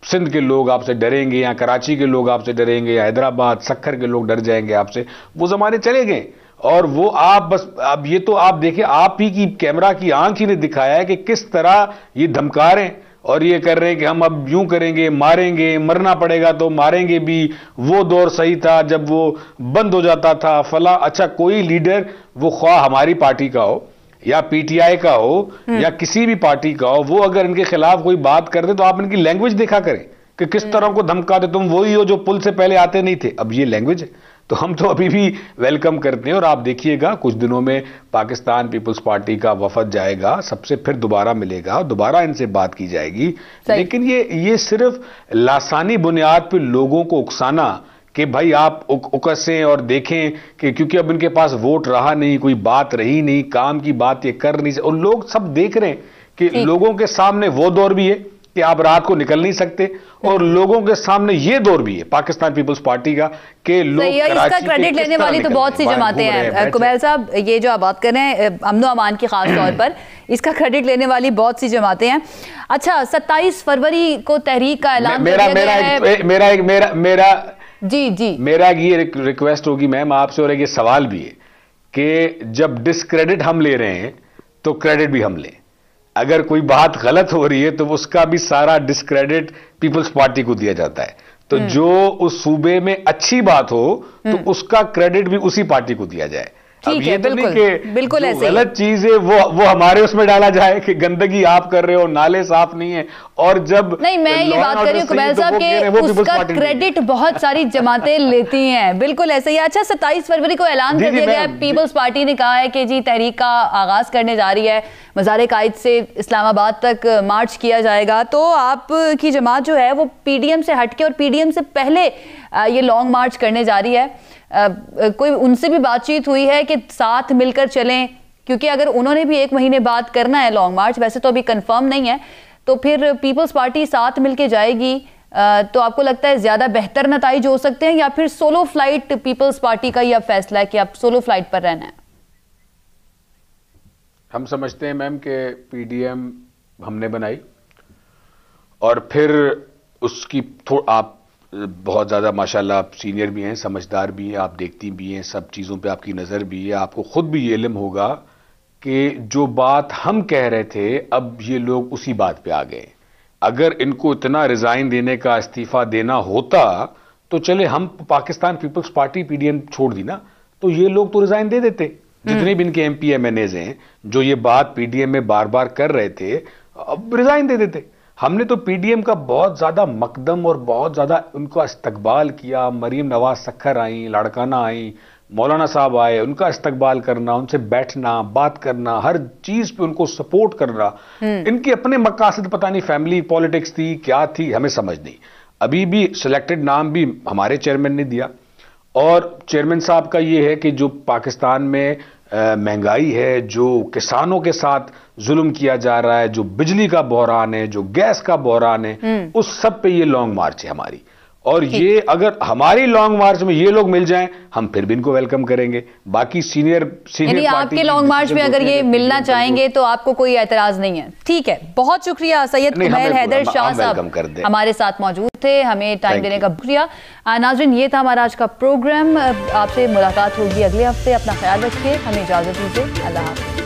सिंध के लोग आपसे डरेंगे या कराची के लोग आपसे डरेंगे या हैदराबाद सक्खर के लोग डर जाएंगे आपसे। वो जमाने चले गए और वो आप बस अब ये तो आप देखिए, आप ही की कैमरा की आंख ही ने दिखाया है कि किस तरह ये धमका रहे हैं और ये कर रहे हैं कि हम अब यूं करेंगे, मारेंगे, मरना पड़ेगा तो मारेंगे भी। वो दौर सही था जब वो बंद हो जाता था फला। अच्छा, कोई लीडर वो ख्वाह हमारी पार्टी का हो या पीटीआई का हो या किसी भी पार्टी का हो, वो अगर इनके खिलाफ कोई बात कर दे तो आप इनकी लैंग्वेज देखा करें कि किस तरह को धमका दे, तुम वही हो जो पुल से पहले आते नहीं थे। अब ये लैंग्वेज है तो हम तो अभी भी वेलकम करते हैं और आप देखिएगा कुछ दिनों में पाकिस्तान पीपल्स पार्टी का वफद जाएगा, सबसे फिर दोबारा मिलेगा, दोबारा इनसे बात की जाएगी। लेकिन ये सिर्फ लासानी बुनियाद पर लोगों को उकसाना कि भाई आप उकसें और देखें कि क्योंकि अब इनके पास वोट रहा नहीं, कोई बात रही नहीं, काम की बात ये कर नहीं, और लोग सब देख रहे हैं कि लोगों के सामने वो दौर भी है कि आप रात को निकल नहीं सकते और लोगों के सामने ये दौर भी है पाकिस्तान पीपल्स पार्टी का कि लोग इसका क्रेडिट लेने वाली तो बहुत सी जमातें हैं। कुमैल साहब, ये जो आप बात कर रहे हैं अमनो अमान की खास तौर पर, इसका क्रेडिट लेने वाली बहुत सी जमातें हैं। अच्छा, 27 फरवरी को तहरीक का ऐलान मेरा ये रिक्वेस्ट होगी मैम आपसे और ये सवाल भी है कि जब डिस्क्रेडिट हम ले रहे हैं तो क्रेडिट भी हम लें। अगर कोई बात गलत हो रही है तो उसका भी सारा डिस्क्रेडिट पीपल्स पार्टी को दिया जाता है। तो जो उस सूबे में अच्छी बात हो तो उसका क्रेडिट भी उसी पार्टी को दिया जाए। अब ये तो नहीं कि बिल्कुल ऐसे गलत चीज है वो हमारे उसमें डाला जाए कि गंदगी आप कर रहे हो, नाले साफ नहीं है। और जब नहीं, मैं ये बात कर रही हूँ कुमैल साहब के उसका क्रेडिट बहुत सारी जमातें लेती हैं, बिल्कुल ऐसे ही। अच्छा, 27 फरवरी को ऐलान कर दिया गया है, पीपल्स पार्टी ने कहा है कि जी तहरीक का आगाज करने जा रही है, मज़ार कायद से इस्लामाबाद तक मार्च किया जाएगा। तो आपकी जमात जो है वो पीडीएम से हटके और पीडीएम से पहले ये लॉन्ग मार्च करने जा रही है। कोई उनसे भी बातचीत हुई है कि साथ मिलकर चलें? क्योंकि अगर उन्होंने भी 1 महीने बाद करना है लॉन्ग मार्च, वैसे तो अभी कंफर्म नहीं है, तो फिर पीपल्स पार्टी साथ मिलके जाएगी तो आपको लगता है ज्यादा बेहतर नताइज हो सकते हैं, या फिर सोलो फ्लाइट पीपल्स पार्टी का यह फैसला है कि आप सोलो फ्लाइट पर रहना है? हम समझते हैं मैम कि पीडीएम हमने बनाई और फिर उसकी आप बहुत ज़्यादा माशाल्लाह आप सीनियर भी हैं, समझदार भी हैं, आप देखती भी हैं, सब चीज़ों पे आपकी नज़र भी है, आपको खुद भी ये इल्म होगा कि जो बात हम कह रहे थे अब ये लोग उसी बात पे आ गए। अगर इनको इतना रिजाइन देने का, इस्तीफा देना होता तो चले, हम पाकिस्तान पीपल्स पार्टी पीडीएम छोड़ दी ना, तो ये लोग तो रिजाइन दे देते। जितने भी इनके एमपी एमएनएज हैं जो ये बात पीडीएम में बार बार कर रहे थे, अब रिजाइन दे देते। हमने तो पीडीएम का बहुत ज्यादा मकदम और बहुत ज्यादा उनका इस्तकबाल किया। मरीम नवाज सखर आई, लाड़काना आई, मौलाना साहब आए, उनका इस्तकबाल करना, उनसे बैठना, बात करना, हर चीज पे उनको सपोर्ट करना। इनके अपने मकासद पता नहीं फैमिली पॉलिटिक्स थी क्या थी, हमें समझ नहीं। अभी भी सिलेक्टेड नाम भी हमारे चेयरमैन ने दिया, और चेयरमैन साहब का ये है कि जो पाकिस्तान में महंगाई है, जो किसानों के साथ जुल्म किया जा रहा है, जो बिजली का बहरान है, जो गैस का बहरान है, उस सब पे ये लॉन्ग मार्च है हमारी। और ये अगर हमारी लॉन्ग मार्च में ये लोग मिल जाएं, हम फिर भी इनको वेलकम करेंगे। बाकी सीनियर आपके लॉन्ग मार्च में अगर ये मिलना चाहेंगे तो आपको कोई एतराज नहीं है? ठीक है, बहुत शुक्रिया। सैयद कुमैल हैदर शाह साहब हमारे साथ मौजूद थे, हमें टाइम देने का शुक्रिया। नाज़रीन, ये था हमारा आज का प्रोग्राम। आपसे मुलाकात होगी अगले हफ्ते। अपना ख्याल रखिए, हमें इजाजत दीजिए। अल्लाह हाफ़िज़।